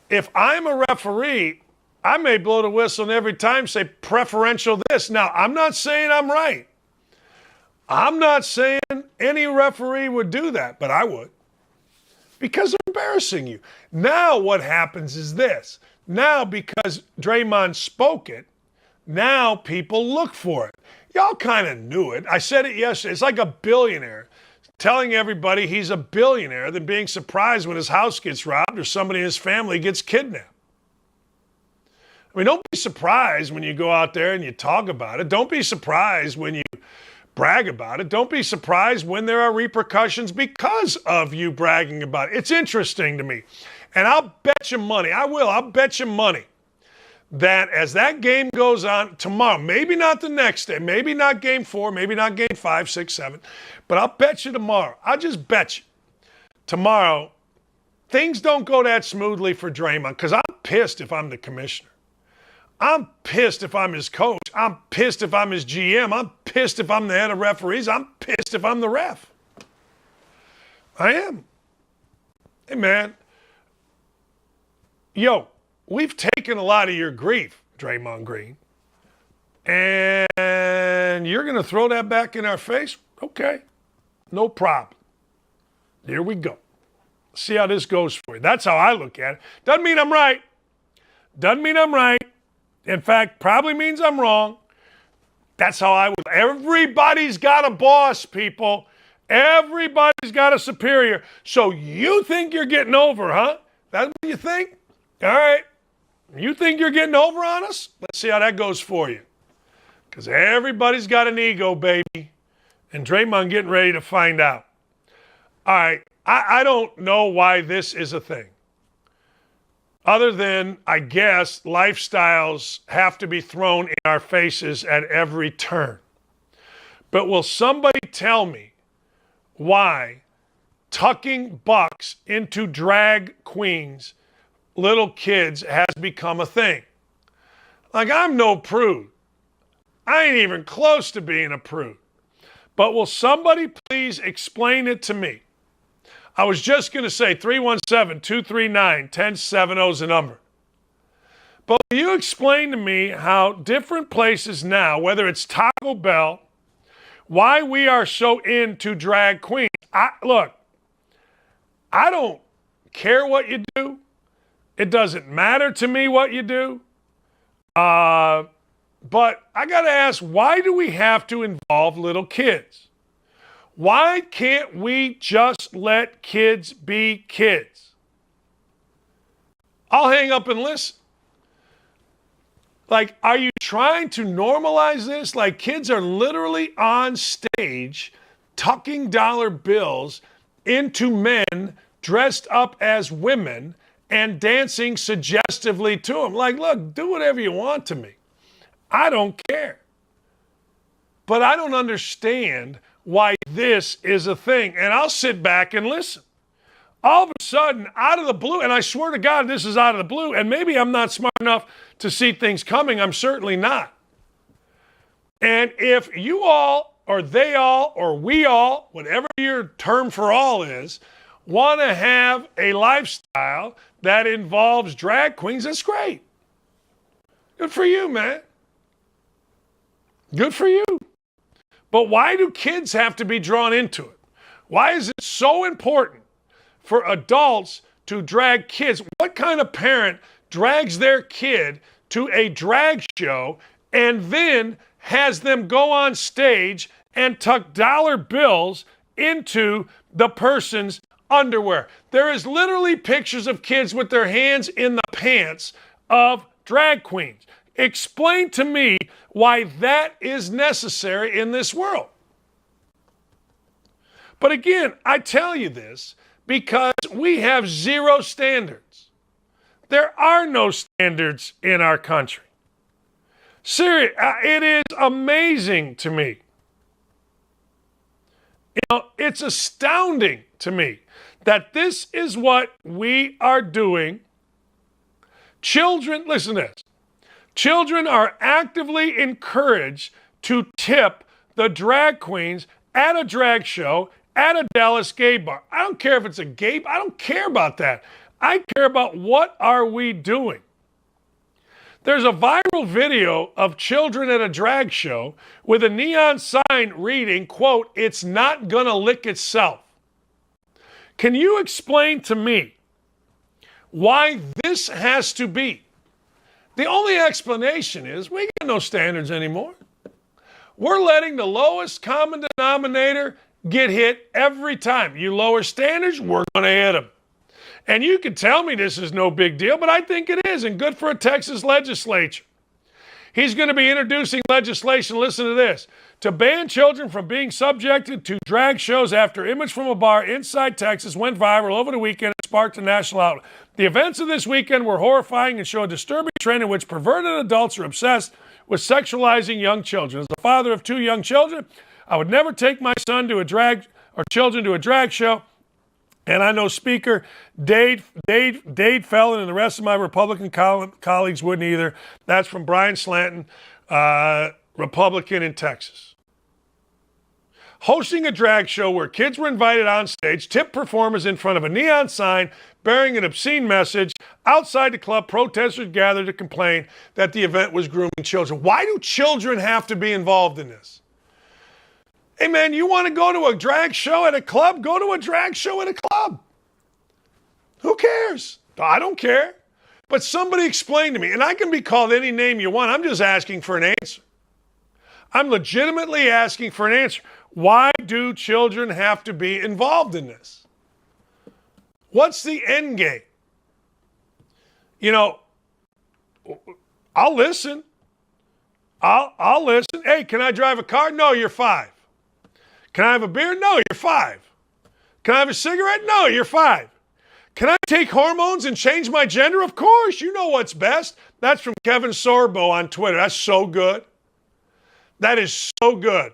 If I'm a referee, I may blow the whistle and every time say preferential this. Now, I'm not saying I'm right. I'm not saying any referee would do that, but I would. Because they're embarrassing you. Now what happens is this. Now, because Draymond spoke it, now people look for it. Y'all kind of knew it. I said it yesterday. It's like a billionaire telling everybody he's a billionaire, then being surprised when his house gets robbed or somebody in his family gets kidnapped. I mean, don't be surprised when you go out there and you talk about it. Don't be surprised when you brag about it. Don't be surprised when there are repercussions because of you bragging about it. It's interesting to me. And I'll bet you money, I'll bet you money that as that game goes on tomorrow, maybe not the next day, maybe not game 4, maybe not game 5, 6, 7, but I'll bet you tomorrow, I'll just bet you tomorrow, things don't go that smoothly for Draymond, because I'm pissed if I'm the commissioner. I'm pissed if I'm his coach. I'm pissed if I'm his GM. I'm pissed if I'm the head of referees. I'm pissed if I'm the ref. I am. Hey, man. Yo, we've taken a lot of your grief, Draymond Green. And you're going to throw that back in our face? Okay. No problem. Here we go. See how this goes for you. That's how I look at it. Doesn't mean I'm right. Doesn't mean I'm right. In fact, probably means I'm wrong. That's how I would. Everybody's got a boss, people. Everybody's got a superior. So you think you're getting over, huh? That's what you think? All right. You think you're getting over on us? Let's see how that goes for you. Because everybody's got an ego, baby. And Draymond getting ready to find out. All right. I don't know why this is a thing. Other than, I guess, lifestyles have to be thrown in our faces at every turn. But will somebody tell me why tucking bucks into drag queens, little kids, has become a thing? Like, I'm no prude. I ain't even close to being a prude. But will somebody please explain it to me? I was just going to say 317-239-1070 is the number. But will you explain to me how different places now, whether it's Taco Bell, why we are so into drag queens. Look, I don't care what you do. It doesn't matter to me what you do. But I got to ask, why do we have to involve little kids? Why can't we just let kids be kids? I'll hang up and listen. Like, are you trying to normalize this? Like, kids are literally on stage tucking dollar bills into men dressed up as women and dancing suggestively to them. Like, look, do whatever you want to me. I don't care. But I don't understand why this is a thing. And I'll sit back and listen. All of a sudden, out of the blue, and I swear to God, this is out of the blue, and maybe I'm not smart enough to see things coming. I'm certainly not. And if you all, or they all, or we all, whatever your term for all is, want to have a lifestyle that involves drag queens, that's great. Good for you, man. Good for you. But why do kids have to be drawn into it? Why is it so important for adults to drag kids? What kind of parent drags their kid to a drag show and then has them go on stage and tuck dollar bills into the person's underwear? There is literally pictures of kids with their hands in the pants of drag queens. Explain to me why that is necessary in this world. But again, I tell you this because we have zero standards. There are no standards in our country. Seriously, it is amazing to me. You know, it's astounding to me that this is what we are doing. Children, listen to this. Children are actively encouraged to tip the drag queens at a drag show at a Dallas gay bar. I don't care if it's a gay, I don't care about that. I care about what are we doing. There's a viral video of children at a drag show with a neon sign reading, quote, "It's not gonna lick itself." Can you explain to me why this has to be? The only explanation is we got no standards anymore. We're letting the lowest common denominator get hit every time. You lower standards, we're going to hit them. And you can tell me this is no big deal, but I think it is, and good for a Texas legislature. He's going to be introducing legislation, listen to this, to ban children from being subjected to drag shows after image from a bar inside Texas went viral over the weekend and sparked a national outlet. The events of this weekend were horrifying and show a disturbing trend in which perverted adults are obsessed with sexualizing young children. As the father of 2 young children, I would never take my son to a drag or children to a drag show. And I know Speaker Dade Fellon and the rest of my Republican colleagues wouldn't either. That's from Brian Slanton, Republican in Texas. Hosting a drag show where kids were invited on stage, tipped performers in front of a neon sign bearing an obscene message. Outside the club, protesters gathered to complain that the event was grooming children. Why do children have to be involved in this? Hey, man, you want to go to a drag show at a club? Go to a drag show at a club. Who cares? I don't care. But somebody explain to me, and I can be called any name you want. I'm just asking for an answer. I'm legitimately asking for an answer. Why do children have to be involved in this? What's the end game? You know, I'll listen. I'll listen. Hey, can I drive a car? No, you're 5. Can I have a beer? No, you're 5. Can I have a cigarette? No, you're 5. Can I take hormones and change my gender? Of course. You know what's best. That's from Kevin Sorbo on Twitter. That's so good. That is so good.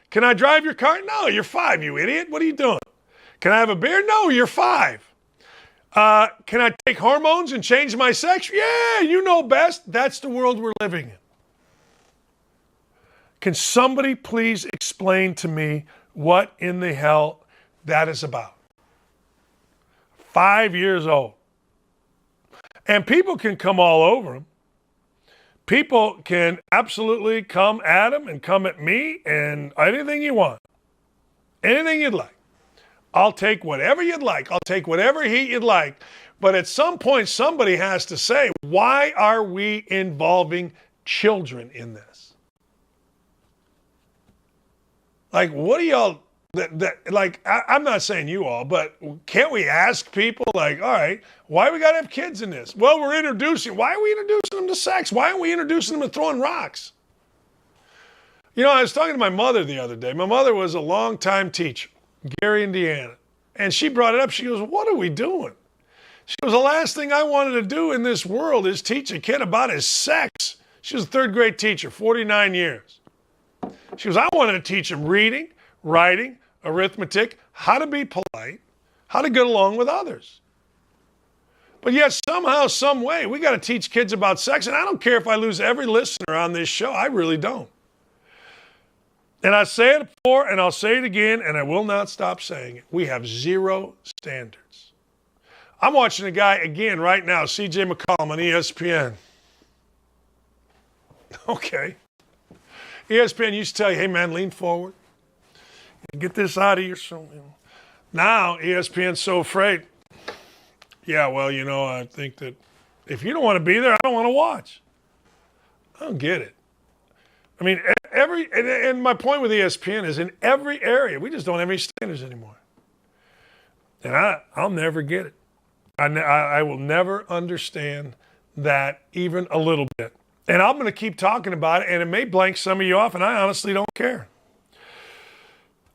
Can I drive your car? No, you're 5, you idiot. What are you doing? Can I have a beer? No, you're 5. Can I take hormones and change my sex? Yeah, you know best. That's the world we're living in. Can somebody please explain to me what in the hell that is about? 5 years old. And people can come all over him. people can absolutely come at him and come at me and anything you want. Anything you'd like. I'll take whatever you'd like. I'll take whatever heat you'd like. But at some point, somebody has to say, why are we involving children in this? Like, what do y'all, I'm not saying you all, but can't we ask people, like, all right, why we got to have kids in this? Well, why are we introducing them to sex? Why aren't we introducing them to throwing rocks? You know, I was talking to my mother the other day. My mother was a longtime teacher, Gary, Indiana. And she brought it up. She goes, what are we doing? She goes, the last thing I wanted to do in this world is teach a kid about his sex. She was a third grade teacher, 49 years. She goes, I wanted to teach him reading, writing, arithmetic, how to be polite, how to get along with others. But yet somehow, some way, we got to teach kids about sex. And I don't care if I lose every listener on this show. I really don't. And I say it before, and I'll say it again, and I will not stop saying it. We have zero standards. I'm watching a guy again right now, CJ McCollum on ESPN. Okay. ESPN used to tell you, hey, man, lean forward. Get this out of your soul. Now, ESPN's so afraid. Yeah, well, you know, I think that if you don't want to be there, I don't want to watch. I don't get it. I mean, and my point with ESPN is in every area, we just don't have any standards anymore. And I'll never get it. I will never understand that even a little bit. And I'm going to keep talking about it, and it may blank some of you off, and I honestly don't care.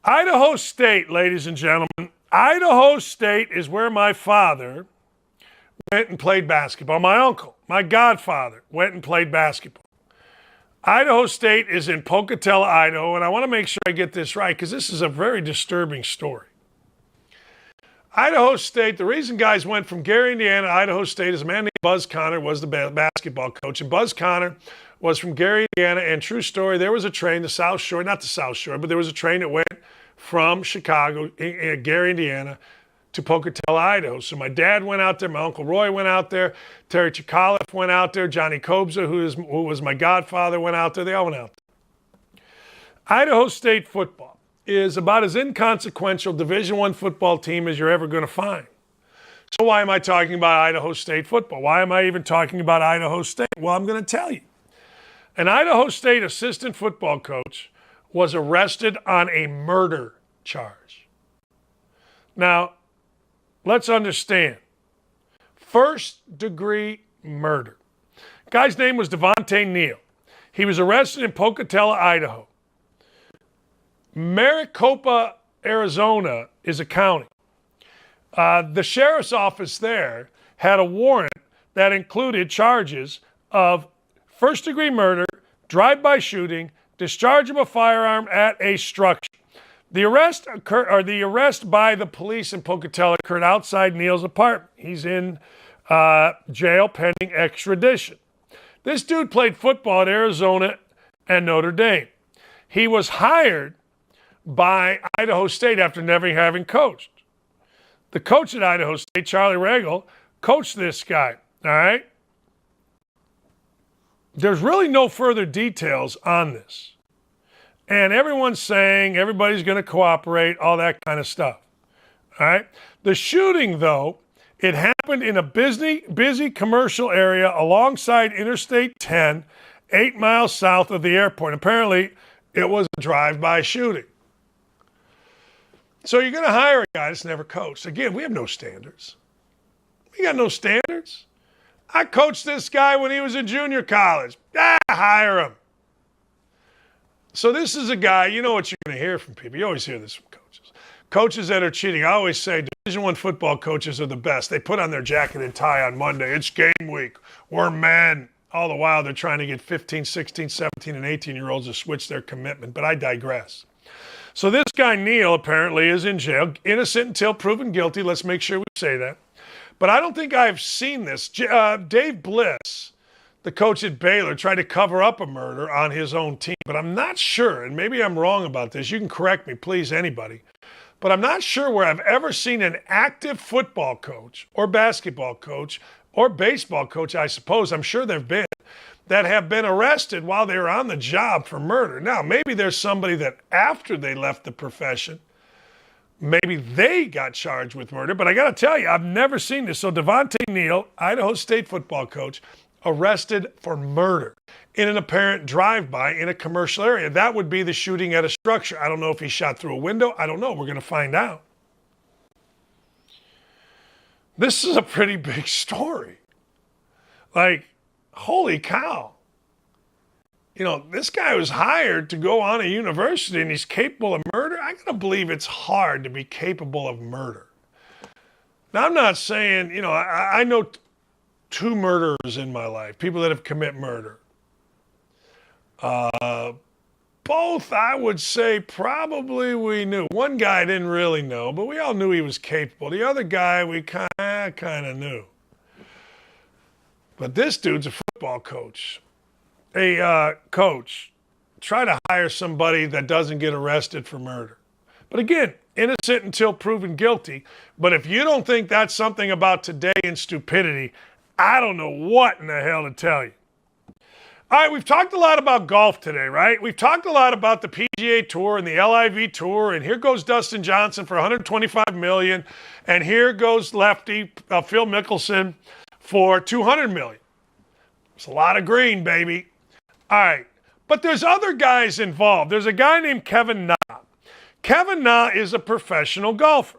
Idaho State, ladies and gentlemen. Idaho State is where my father went and played basketball. My uncle, my godfather, went and played basketball. Idaho State is in Pocatello, Idaho, and I want to make sure I get this right because this is a very disturbing story. Idaho State, the reason guys went from Gary, Indiana to Idaho State is a man named Buzz Connor was the basketball coach. And Buzz Connor was from Gary, Indiana. And true story, there was a train, the South Shore, not the South Shore, but there was a train that went from Chicago, Gary, Indiana, to Pocatello, Idaho. So my dad went out there, my Uncle Roy went out there, Terry Chikaleff went out there, Johnny Kobza, who was my godfather, went out there. They all went out there. Idaho State football is about as inconsequential Division I football team as you're ever going to find. So why am I talking about Idaho State football? Why am I even talking about Idaho State? Well, I'm going to tell you. An Idaho State assistant football coach was arrested on a murder charge. Now, let's understand. First-degree murder. Guy's name was Devontae Neal. He was arrested in Pocatello, Idaho. Maricopa, Arizona is a county. The sheriff's office there had a warrant that included charges of first-degree murder, drive-by shooting, discharge of a firearm at a structure. The arrest by the police in Pocatello occurred outside Neal's apartment. He's in jail pending extradition. This dude played football at Arizona and Notre Dame. He was hired by Idaho State after never having coached. The coach at Idaho State, Charlie Regal, coached this guy, all right? There's really no further details on this. And everyone's saying everybody's going to cooperate, all that kind of stuff, all right? The shooting, though, it happened in a busy commercial area alongside Interstate 10, 8 miles south of the airport. Apparently, it was a drive-by shooting. So you're going to hire a guy that's never coached. Again, we have no standards. We got no standards. I coached this guy when he was in junior college. Hire him. So this is a guy, you know what you're going to hear from people. You always hear this from coaches. Coaches that are cheating. I always say Division I football coaches are the best. They put on their jacket and tie on Monday. It's game week. We're men. All the while they're trying to get 15, 16, 17, and 18-year-olds to switch their commitment. But I digress. So this guy, Neal, apparently is in jail, innocent until proven guilty. Let's make sure we say that. But I don't think I've seen this. Dave Bliss, the coach at Baylor, tried to cover up a murder on his own team. But I'm not sure, and maybe I'm wrong about this. You can correct me, please, anybody. But I'm not sure where I've ever seen an active football coach or basketball coach or baseball coach, I suppose. I'm sure there have been. that have been arrested while they were on the job for murder. Now, maybe there's somebody that after they left the profession, maybe they got charged with murder. But I got to tell you, I've never seen this. So Devontae Neal, Idaho State football coach, arrested for murder in an apparent drive-by in a commercial area. That would be the shooting at a structure. I don't know if he shot through a window. I don't know. We're going to find out. This is a pretty big story. Like, holy cow. You know, this guy was hired to go on a university and he's capable of murder. I got to believe it's hard to be capable of murder. Now, I'm not saying, you know, I know two murderers in my life, people that have committed murder. Both, I would say, probably we knew. One guy didn't really know, but we all knew he was capable. The other guy, we kind of knew. But this dude's a football coach. Hey, coach, try to hire somebody that doesn't get arrested for murder. But again, innocent until proven guilty. But if you don't think that's something about today and stupidity, I don't know what in the hell to tell you. All right, we've talked a lot about golf today, right? We've talked a lot about the PGA Tour and the LIV Tour, and here goes Dustin Johnson for $125 million, and here goes lefty Phil Mickelson for $200 million. It's a lot of green, baby. All right, but there's other guys involved. There's a guy named Kevin Na. Kevin Na is a professional golfer.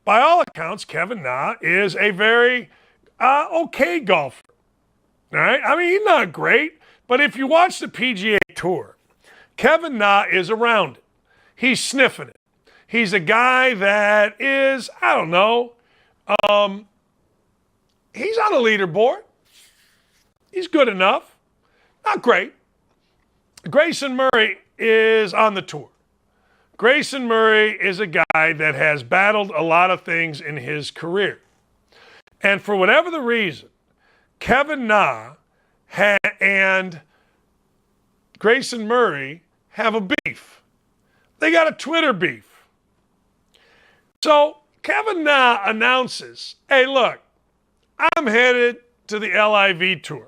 By all accounts, Kevin Na is a very okay golfer. All right? I mean, he's not great, but if you watch the PGA Tour, Kevin Na is around it. He's sniffing it. He's a guy that is, I don't know, he's on a leaderboard. He's good enough. Not great. Grayson Murray is on the tour. Grayson Murray is a guy that has battled a lot of things in his career. And for whatever the reason, Kevin Na and Grayson Murray have a beef. They got a Twitter beef. So Kevin Na announces, hey, look, I'm headed to the LIV Tour.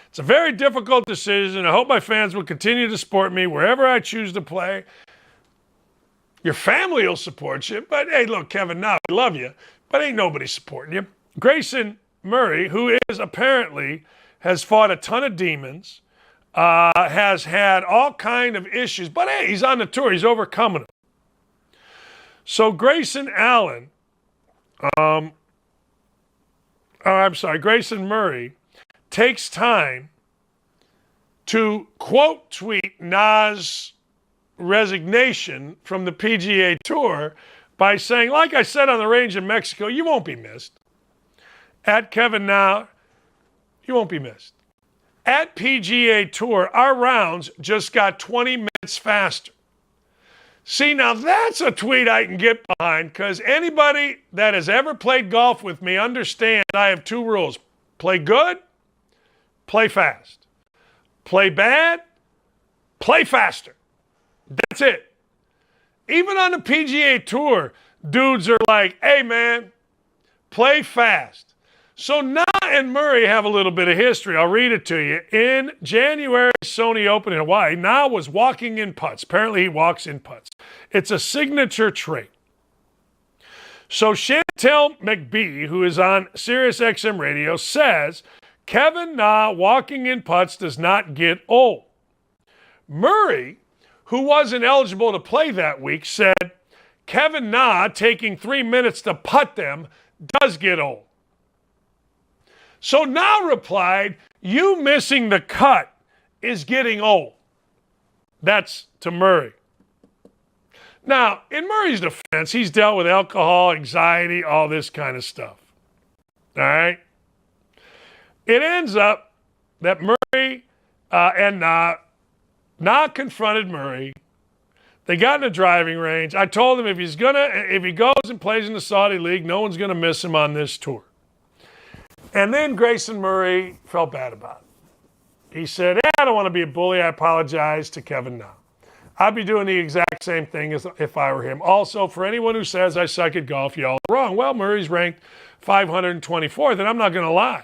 It's a very difficult decision. I hope my fans will continue to support me wherever I choose to play. Your family will support you, but hey, look, Kevin Na, we love you, but ain't nobody supporting you. Grayson Murray, who is apparently has fought a ton of demons, has had all kind of issues, but hey, he's on the tour. He's overcoming them. So Grayson Murray takes time to quote tweet Na's resignation from the PGA Tour by saying, like I said on the range in Mexico, you won't be missed. At Kevin Na, you won't be missed. At PGA Tour, our rounds just got 20 minutes faster. See, now that's a tweet I can get behind because anybody that has ever played golf with me understands I have two rules. Play good, play fast. Play bad, play faster. That's it. Even on the PGA Tour, dudes are like, hey, man, play fast. So Na and Murray have a little bit of history. I'll read it to you. In January Sony Open in Hawaii, Na was walking in putts. Apparently he walks in putts. It's a signature trait. So Chantel McBee, who is on SiriusXM Radio, says Kevin Na walking in putts does not get old. Murray, who wasn't eligible to play that week, said Kevin Na taking 3 minutes to putt them does get old. So Na replied, you missing the cut is getting old. That's to Murray. Now, in Murray's defense, he's dealt with alcohol, anxiety, all this kind of stuff. All right? It ends up that Murray and Na confronted Murray. They got in a driving range. I told him if he goes and plays in the Saudi League, no one's going to miss him on this tour. And then Grayson Murray felt bad about it. He said, I don't want to be a bully. I apologize to Kevin Na. I'd be doing the exact same thing as if I were him. Also, for anyone who says I suck at golf, y'all are wrong. Well, Murray's ranked 524th, and I'm not going to lie.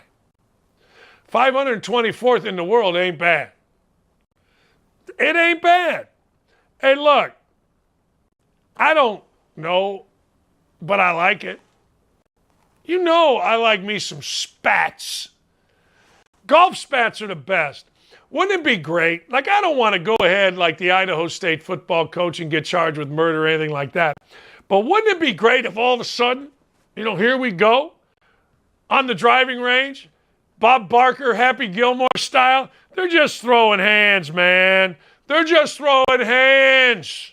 524th in the world ain't bad. It ain't bad. Hey, look, I don't know, but I like it. You know I like me some spats. Golf spats are the best. Wouldn't it be great? Like, I don't want to go ahead like the Idaho State football coach and get charged with murder or anything like that. But wouldn't it be great if all of a sudden, here we go on the driving range, Bob Barker, Happy Gilmore style. They're just throwing hands, man. They're just throwing hands.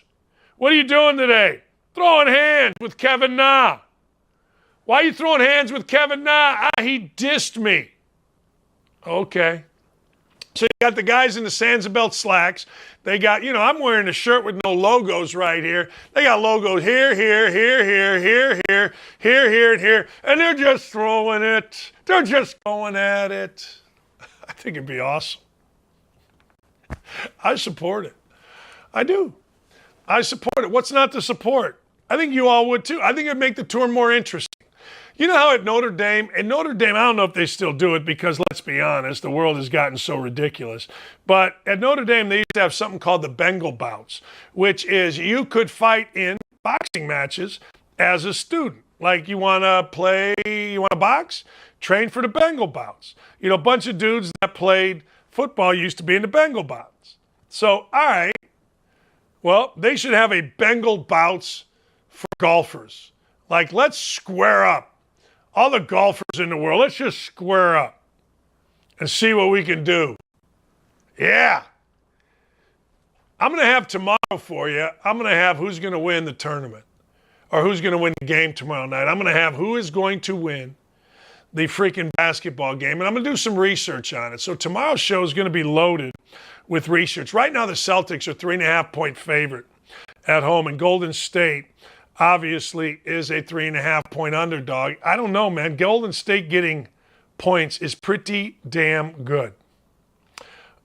What are you doing today? Throwing hands with Kevin Na. Why are you throwing hands with Kevin Na? He dissed me. Okay. So you got the guys in the Sansa slacks. They got, I'm wearing a shirt with no logos right here. They got logos here, here, here, here, here, here, here, here, and here. And they're just throwing it. They're just going at it. I think it'd be awesome. I support it. I do. I support it. What's not to support? I think you all would too. I think it'd make the tour more interesting. You know how at Notre Dame, I don't know if they still do it because, let's be honest, the world has gotten so ridiculous. But at Notre Dame, they used to have something called the Bengal bouts, which is you could fight in boxing matches as a student. Like, you want to box? Train for the Bengal bouts. A bunch of dudes that played football used to be in the Bengal bouts. So, all right, well, they should have a Bengal bouts for golfers. Like, let's square up. All the golfers in the world, let's just square up and see what we can do. Yeah. I'm going to have tomorrow for you. I'm going to have who's going to win the tournament or who's going to win the game tomorrow night. I'm going to have who is going to win the freaking basketball game, and I'm going to do some research on it. So tomorrow's show is going to be loaded with research. Right now, the Celtics are 3.5-point favorite at home, and Golden State obviously is a 3.5-point underdog. I don't know, man. Golden State getting points is pretty damn good.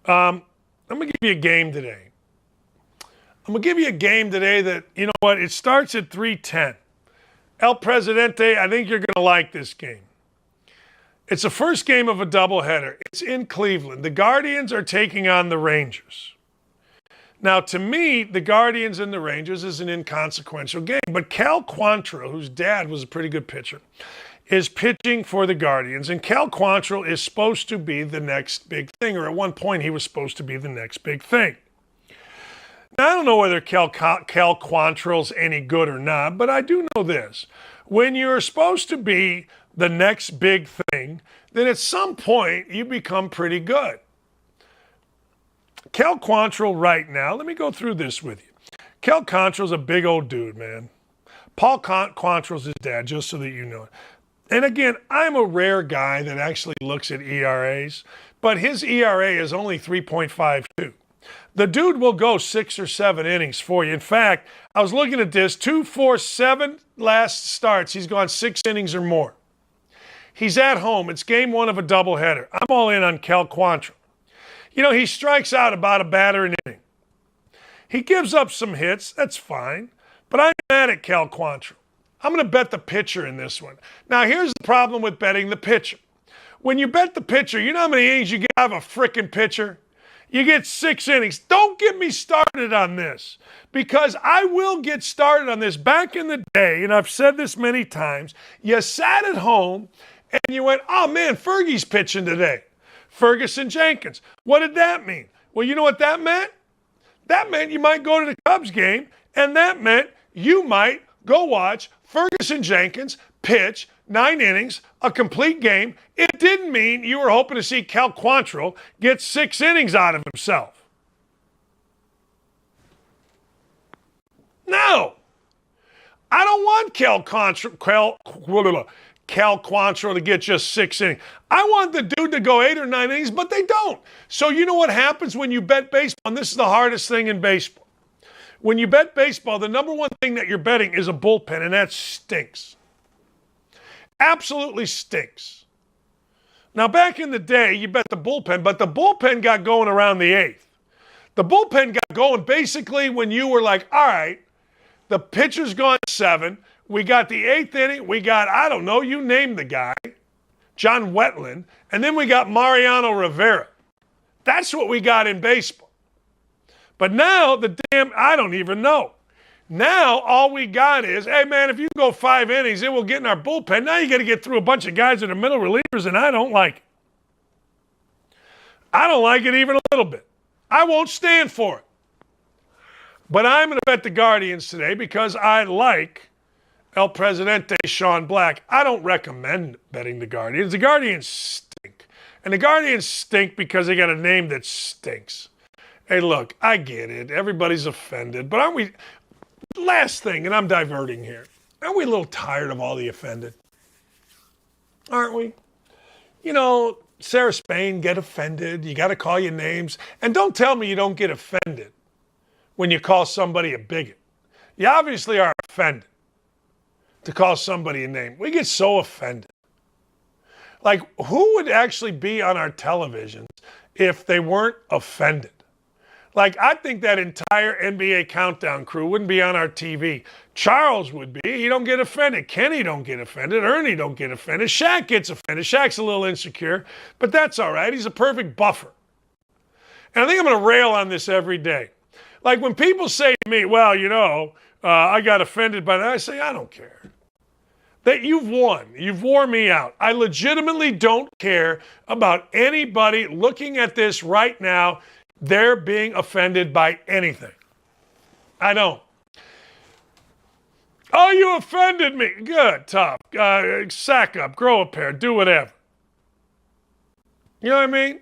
I'm going to give you a game today. I'm going to give you a game today that, you know what, it starts at 3:10. El Presidente, I think you're going to like this game. It's the first game of a doubleheader. It's in Cleveland. The Guardians are taking on the Rangers. Now, to me, the Guardians and the Rangers is an inconsequential game. But Cal Quantrill, whose dad was a pretty good pitcher, is pitching for the Guardians. And Cal Quantrill is supposed to be the next big thing, or at one point he was supposed to be the next big thing. Now, I don't know whether Cal Quantrill's any good or not, but I do know this. When you're supposed to be the next big thing, then at some point you become pretty good. Cal Quantrill right now, let me go through this with you. Cal Quantrill's a big old dude, man. Paul Quantrill's his dad, just so that you know it. And again, I'm a rare guy that actually looks at ERAs, but his ERA is only 3.52. The dude will go 6 or 7 innings for you. In fact, I was looking at this, 2, 4, 7 last starts. He's gone 6 innings or more. He's at home. It's game 1 of a doubleheader. I'm all in on Cal Quantrill. He strikes out about a batter an inning. He gives up some hits. That's fine. But I'm mad at Cal Quantrill. I'm going to bet the pitcher in this one. Now, here's the problem with betting the pitcher. When you bet the pitcher, you know how many innings you get out of a frickin' pitcher? You get 6 innings. Don't get me started on this, because I will get started on this. Back in the day, and I've said this many times, you sat at home and you went, oh, man, Fergie's pitching today. Ferguson Jenkins. What did that mean? Well, you know what that meant? That meant you might go to the Cubs game, and that meant you might go watch Ferguson Jenkins pitch 9 innings, a complete game. It didn't mean you were hoping to see Cal Quantrill get 6 innings out of himself. No. I don't want Cal Quantrill to get just 6 innings. I want the dude to go 8 or 9 innings, but they don't. So you know what happens when you bet baseball? And this is the hardest thing in baseball. When you bet baseball, the number one thing that you're betting is a bullpen, and that stinks. Absolutely stinks. Now, back in the day, you bet the bullpen, but the bullpen got going around the 8th. The bullpen got going basically when you were like, all right, the pitcher's gone 7. We got the 8th inning. We got, I don't know, you name the guy. John Wetland, and then we got Mariano Rivera. That's what we got in baseball. But now, I don't even know. Now, all we got is, hey, man, if you go 5 innings, it will get in our bullpen. Now you got to get through a bunch of guys that are middle relievers, and I don't like it. I don't like it even a little bit. I won't stand for it. But I'm going to bet the Guardians today because I like El Presidente Sean Black. I don't recommend betting the Guardians. The Guardians stink. And the Guardians stink because they got a name that stinks. Hey, look, I get it. Everybody's offended. But aren't we... Last thing, and I'm diverting here. Aren't we a little tired of all the offended? Aren't we? You know, Sarah Spain, get offended. You got to call your names. And don't tell me you don't get offended when you call somebody a bigot. You obviously are offended to call somebody a name. We get so offended. Like, who would actually be on our televisions if they weren't offended? Like, I think that entire NBA Countdown crew wouldn't be on our TV. Charles would be. He don't get offended. Kenny don't get offended. Ernie don't get offended. Shaq gets offended. Shaq's a little insecure, but that's all right. He's a perfect buffer. And I think I'm going to rail on this every day. Like, when people say to me, well, you know, I got offended by that, I say, I don't care. That you've won. You've wore me out. I legitimately don't care about anybody looking at this right now. They're being offended by anything. I don't. Oh, you offended me. Good, tough. Sack up, grow a pair, do whatever. You know what I mean?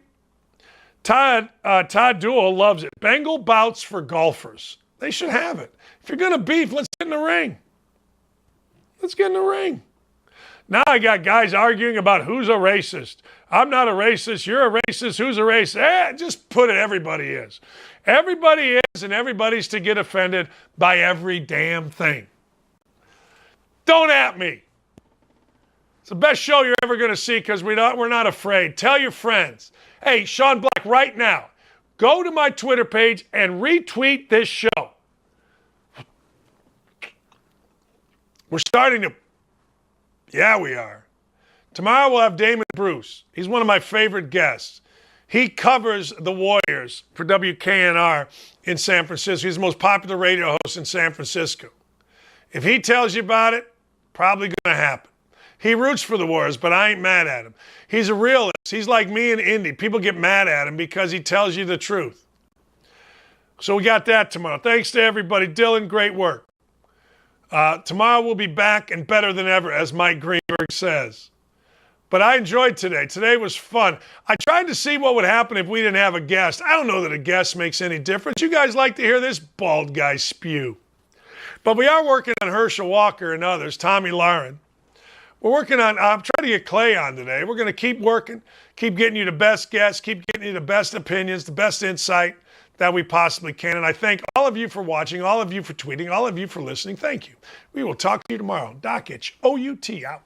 Todd Duell loves it. Bengal bouts for golfers. They should have it. If you're going to beef, let's get in the ring. Let's get in the ring. Now I got guys arguing about who's a racist. I'm not a racist. You're a racist. Who's a racist? Just put it. Everybody is. Everybody is, and everybody's to get offended by every damn thing. Don't at me. It's the best show you're ever going to see because we're not afraid. Tell your friends. Hey, Sean Black, right now, go to my Twitter page and retweet this show. We're starting to... Yeah, we are. Tomorrow we'll have Damon Bruce. He's one of my favorite guests. He covers the Warriors for WKNR in San Francisco. He's the most popular radio host in San Francisco. If he tells you about it, probably going to happen. He roots for the Warriors, but I ain't mad at him. He's a realist. He's like me in Indy. People get mad at him because he tells you the truth. So we got that tomorrow. Thanks to everybody. Dylan, great work. Tomorrow we'll be back and better than ever, as Mike Greenberg says. But I enjoyed today. Today was fun. I tried to see what would happen if we didn't have a guest. I don't know that a guest makes any difference. You guys like to hear this bald guy spew. But we are working on Herschel Walker and others, Tommy Lauren. We're working on, I'm trying to get Clay on today. We're going to keep working, keep getting you the best guests, keep getting you the best opinions, the best insight that we possibly can. And I thank all of you for watching, all of you for tweeting, all of you for listening. Thank you. We will talk to you tomorrow. Doc Itch, OUT out.